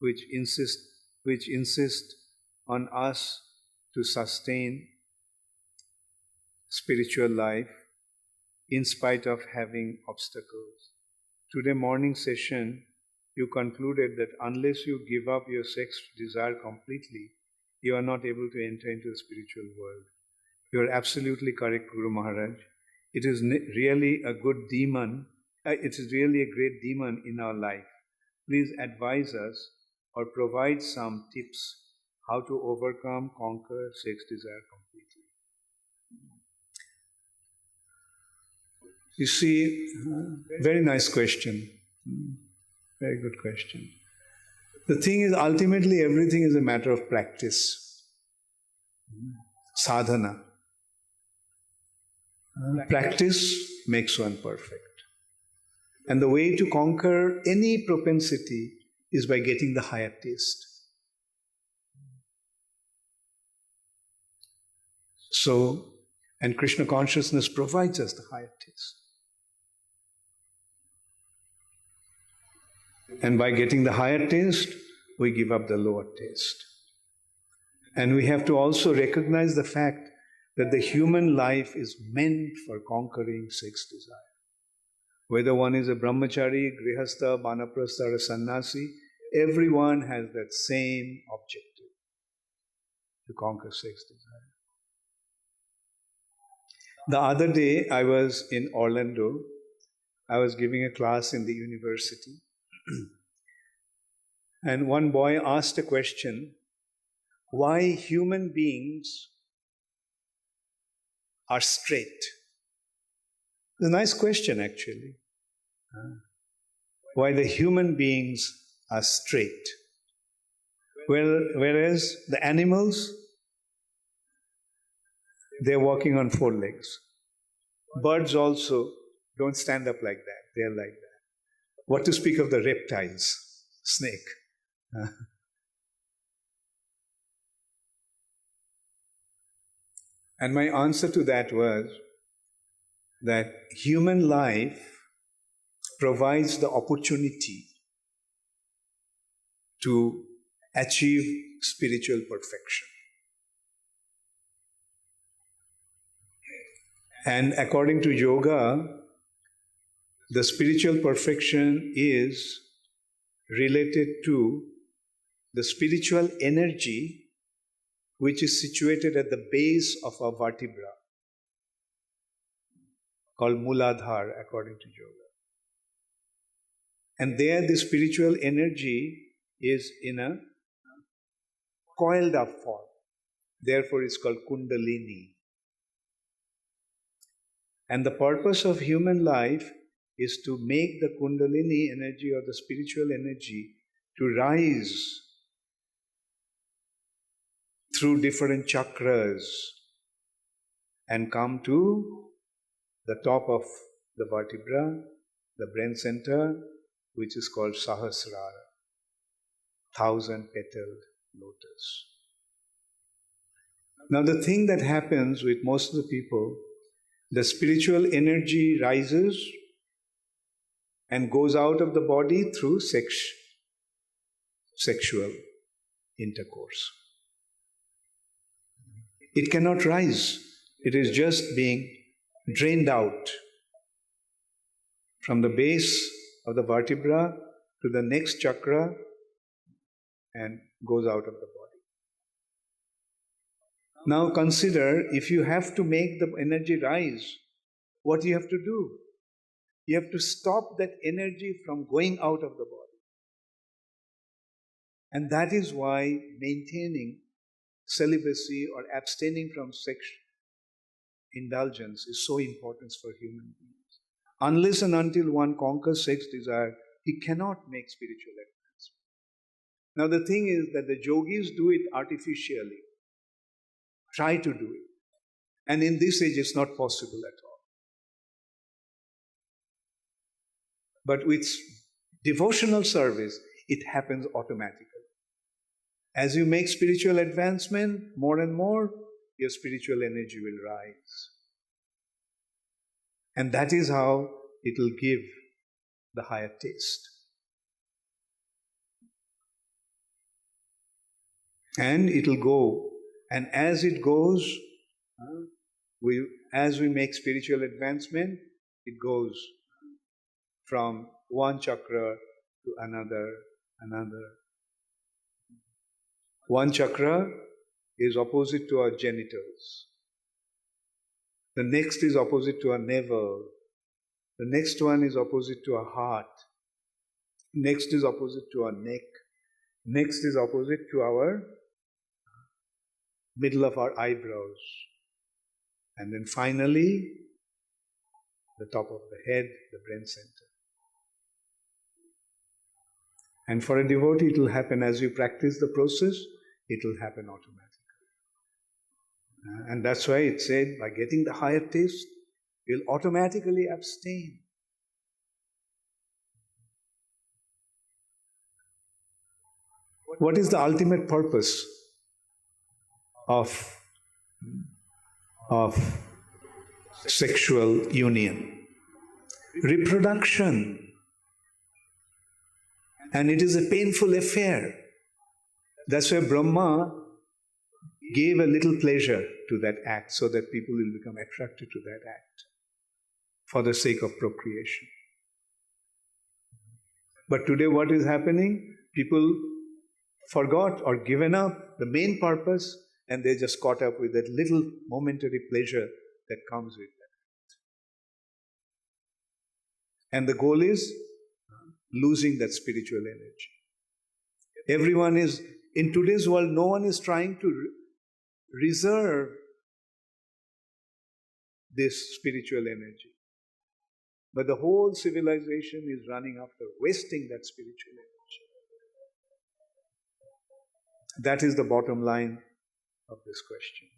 A: which insist on us to sustain spiritual life in spite of having obstacles. Today morning session, you concluded that unless you give up your sex desire completely, you are not able to enter into the spiritual world. You are absolutely correct, Guru Maharaj. It is really a good demon. It is really a great demon in our life. Please advise us or provide some tips how to overcome, conquer sex desire completely. You see, very nice question. Very good question. The thing is, ultimately, everything is a matter of practice. Sadhana. Practice makes one perfect. And the way to conquer any propensity is by getting the higher taste. So, and Krishna consciousness provides us the higher taste. And by getting the higher taste, we give up the lower taste. And we have to also recognize the fact that the human life is meant for conquering sex desire. Whether one is a brahmachari, grihastha, banaprastha or a sannyasi, everyone has that same objective, to conquer sex desire. The other day I was in Orlando. I was giving a class in the university. And one boy asked a question, why human beings are straight? It's a nice question, actually. Why the human beings are straight. Whereas the animals, they're walking on four legs. Birds also don't stand up like that. They're like that. What to speak of the reptiles, snake. And my answer to that was that human life provides the opportunity to achieve spiritual perfection. And according to yoga, the spiritual perfection is related to the spiritual energy which is situated at the base of a vertebra, called Muladhar, according to yoga. And there the spiritual energy is in a coiled up form. Therefore it's called Kundalini. And the purpose of human life is to make the Kundalini energy or the spiritual energy to rise through different chakras and come to the top of the vertebra, the brain center, which is called Sahasrara, 1,000-petaled lotus. Now the thing that happens with most of the people, the spiritual energy rises and goes out of the body through sexual intercourse. It cannot rise. It is just being drained out from the base of the vertebra to the next chakra and goes out of the body. Now consider, if you have to make the energy rise, what you have to do? You have to stop that energy from going out of the body. And that is why maintaining celibacy or abstaining from sex indulgence is so important for human beings. Unless and until one conquers sex desire, he cannot make spiritual advancement. Now the thing is that the yogis do it artificially, try to do it. And in this age it's not possible at all. But with devotional service, it happens automatically. As you make spiritual advancement more and more, your spiritual energy will rise. And that is how it will give the higher taste. And it will go. And as it goes, as we make spiritual advancement, it goes from one chakra to another. One chakra is opposite to our genitals. The next is opposite to our navel. The next one is opposite to our heart. Next is opposite to our neck. Next is opposite to our middle of our eyebrows. And then finally, the top of the head, the brain center. And for a devotee, it will happen as you practice the process, it will happen automatically. And that's why it said, by getting the higher taste, you'll automatically abstain. What is the ultimate purpose of sexual union? Reproduction. And it is a painful affair. That's why Brahma gave a little pleasure to that act so that people will become attracted to that act for the sake of procreation. But today what is happening? People forgot or given up the main purpose and they just caught up with that little momentary pleasure that comes with that. And the goal is losing that spiritual energy. Everyone is, in today's world, no one is trying to reserve this spiritual energy. But the whole civilization is running after wasting that spiritual energy. That is the bottom line of this question.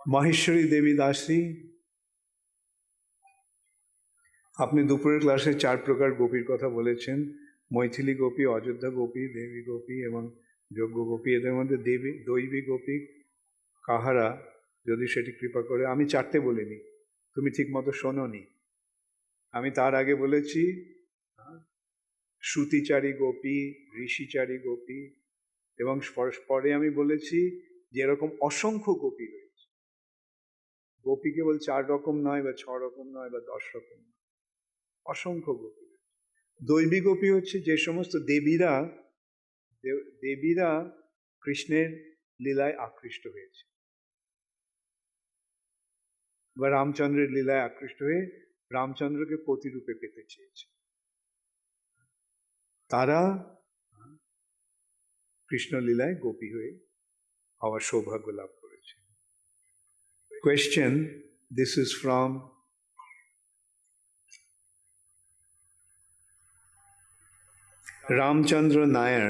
A: Maheshwari Devi Dasi, আপনি দুপুরের ক্লাসে 4 প্রকার গোপীর কথা বলেছেন, মৈথিলী গোপী, অযোধ্যা গোপী, দেবী গোপী এবং যজ্ঞ গোপী। এদের মধ্যে দৈবী গোপী কাহারা, যদি সেটি কৃপা করে। আমি 4টে বলিনি, তুমি ঠিক মতো শোনোনি। আমি তার আগে বলেছি শ্রুতিচারী গোপী, ঋষিচারী গোপী, এবং পরে আমি বলেছি যে এরকম অসংখ্য গোপী রয়েছে। গোপী কেবল 4 রকম নয় বা 6 রকম নয় বা 10 রকম নয়, অসংখ্য গোপী। দৈবী গোপী হচ্ছে যে সমস্ত দেবীরা কৃষ্ণের লীলায় আকৃষ্ট হয়েছে বা রামচন্দ্রের লীলায় আকৃষ্ট হয়ে রামচন্দ্রকে প্রতিরূপে পেতে চেয়েছে, তারা কৃষ্ণ লীলায় গোপী হয়ে হওয়ার সৌভাগ্য লাভ করেছে। Question, this is from Ramchandra Nair.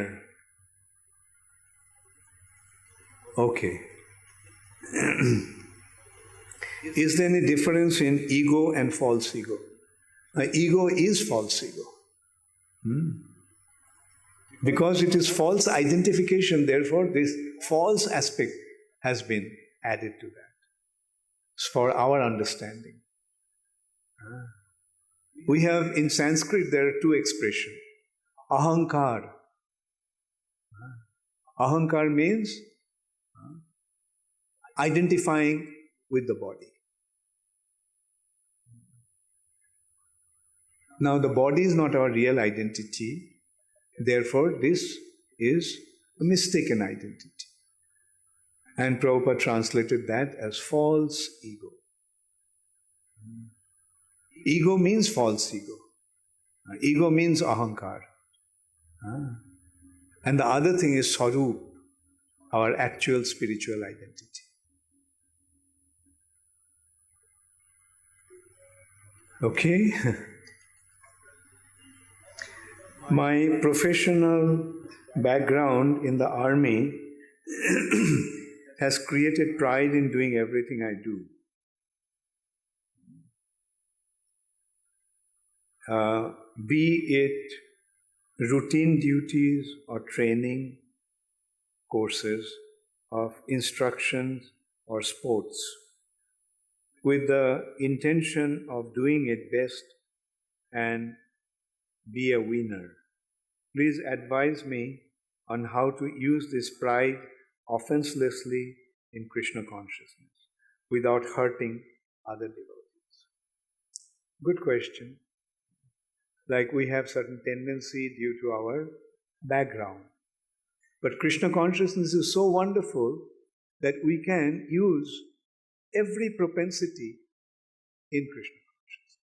A: Okay. Is there any difference in ego and false ego? Ego is false ego. Because it is false identification, therefore this false aspect has been added to that. It's for our understanding. We have in Sanskrit, there are two expressions. Ahankar. Ahankar means identifying with the body. Now the body is not our real identity, therefore this is a mistaken identity. And Prabhupada translated that as false ego. Ego means false ego. Ego means ahankar. And the other thing is sarup, our actual spiritual identity. Okay? My professional background in the army has created pride in doing everything I do. Be it routine duties or training courses of instructions or sports, with the intention of doing it best and be a winner. Please advise me on how to use this pride offenselessly in Krishna consciousness without hurting other devotees. Good question. Like we have certain tendency due to our background. But Krishna consciousness is so wonderful that we can use every propensity in Krishna consciousness.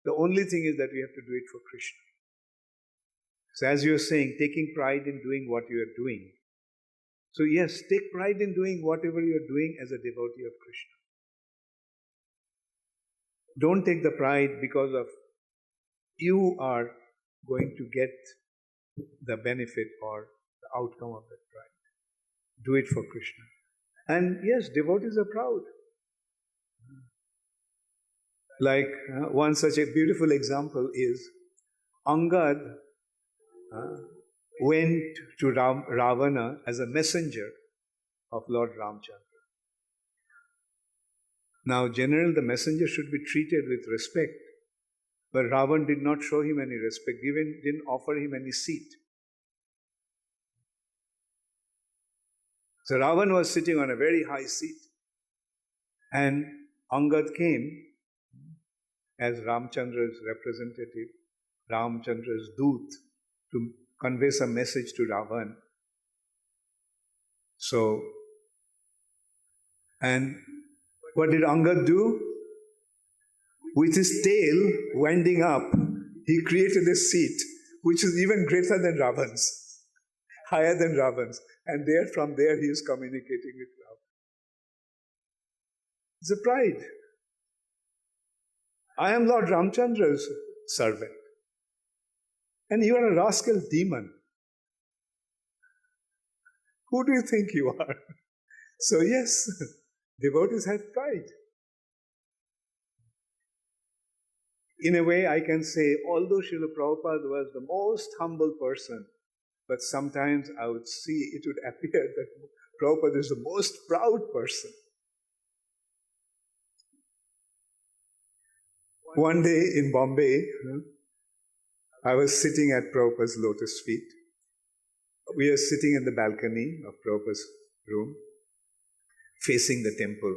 A: The only thing is that we have to do it for Krishna. So as you are saying, taking pride in doing what you are doing. So yes, take pride in doing whatever you are doing as a devotee of Krishna. Don't take the pride because of you are going to get the benefit or the outcome of that pride. Do it for Krishna. And yes, devotees are proud. Like one such a beautiful example is Angad went to Ravana as a messenger of Lord Ramchandra. Now, generally, the messenger should be treated with respect, but Ravan did not show him any respect, even didn't offer him any seat. So Ravan was sitting on a very high seat, and Angad came as Ramchandra's representative, Ramchandra's doot, to convey some message to Ravan. So, and what did Angad do? With his tail winding up, he created a seat which is even greater than Ravan's, higher than Ravan's. And from there he is communicating with Ravan. It's a pride. I am Lord Ramchandra's servant. And you are a rascal demon. Who do you think you are? So yes, devotees have pride. In a way, I can say, although Srila Prabhupada was the most humble person, but sometimes I would see, it would appear that Prabhupada is the most proud person. One day in Bombay, I was sitting at Prabhupada's lotus feet. We are sitting in the balcony of Prabhupada's room, facing the temple.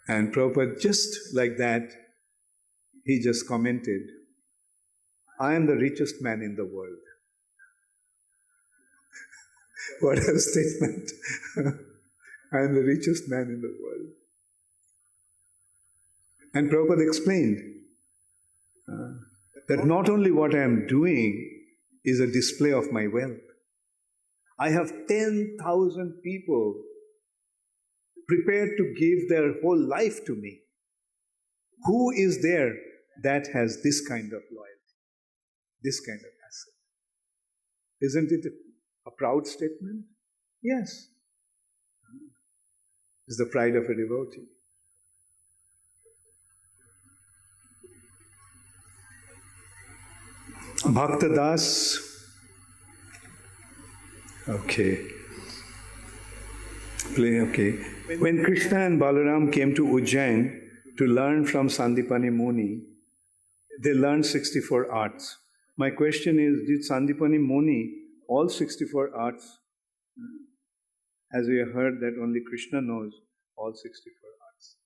A: And Prabhupada, just like that, he just commented, I am the richest man in the world. What a statement. I am the richest man in the world. And Prabhupada explained that not only what I am doing is a display of my wealth. I have 10,000 people prepared to give their whole life to me. Who is there that has this kind of loyalty, this kind of asset? Isn't it a proud statement? Yes. It's the pride of a devotee. Bhaktadas. Okay. Okay. When Krishna and Balaram came to Ujjain to learn from Sandipani Muni, they learned 64 arts. My question is, did Sandipani Muni all 64 arts? As we have heard that only Krishna knows all 64 arts.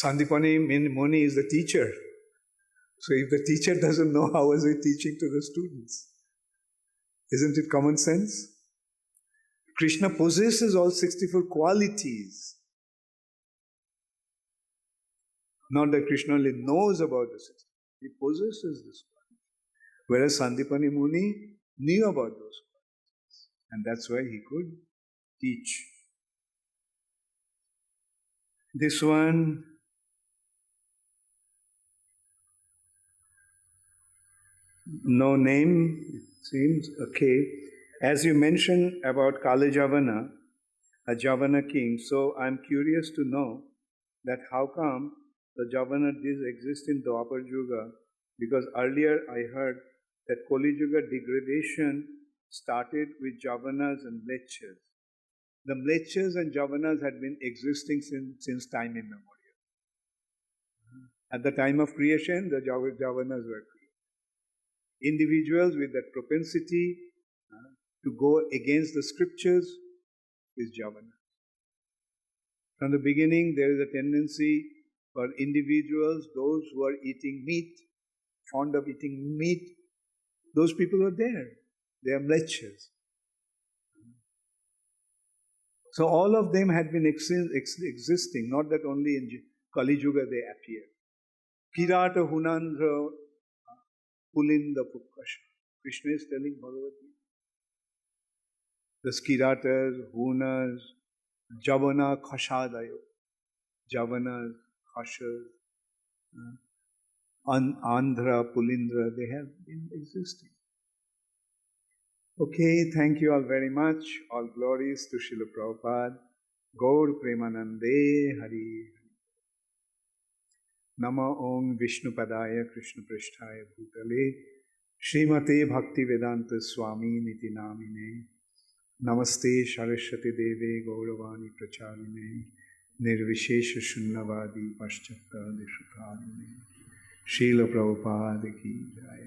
A: Sandipani Muni is the teacher. So if the teacher doesn't know, how is he teaching to the students? Isn't it common sense? Krishna possesses all 64 qualities. Not that Krishna only knows about the 64. He possesses this quality. Whereas Sandipani Muni knew about those qualities. And that's why he could teach. This one, no name, it seems. Okay. As you mentioned about Kali Javana, a Javana king, so I'm curious to know that how come the Javana did exist in Dwapar Yuga, because earlier I heard that Kali Yuga degradation started with Javanas and Mlecchas. The Mlecchas and Javanas had been existing since time immemorial. At the time of creation, the Javanas were created. Individuals with that propensity to go against the scriptures is Javana. From the beginning, there is a tendency for individuals, those who are eating meat, fond of eating meat, those people are there. They are mlecchas. So all of them had been existing, not that only in Kali Yuga they appear. Kirata Hunandra Pulinda Pukkasha. Krishna is telling Bhagavad Gita. The Skiratas, Hunas, Javana Khashadayo, Javanas, Khashas, Andhra, Pulindra, they have been existing. Okay, thank you all very much. All glories to Srila Prabhupada. Gaur Premanande Hari. Nama Om Vishnu Padaya Krishna Prishtaya Bhutale Srimate Bhakti Vedanta Swami Niti Namine Namaste Saraswati Deve Gauravani Pracharine Nirvishesha Shunnavadi Paschata Deshutadine Srila Prabhupada Ki Jai.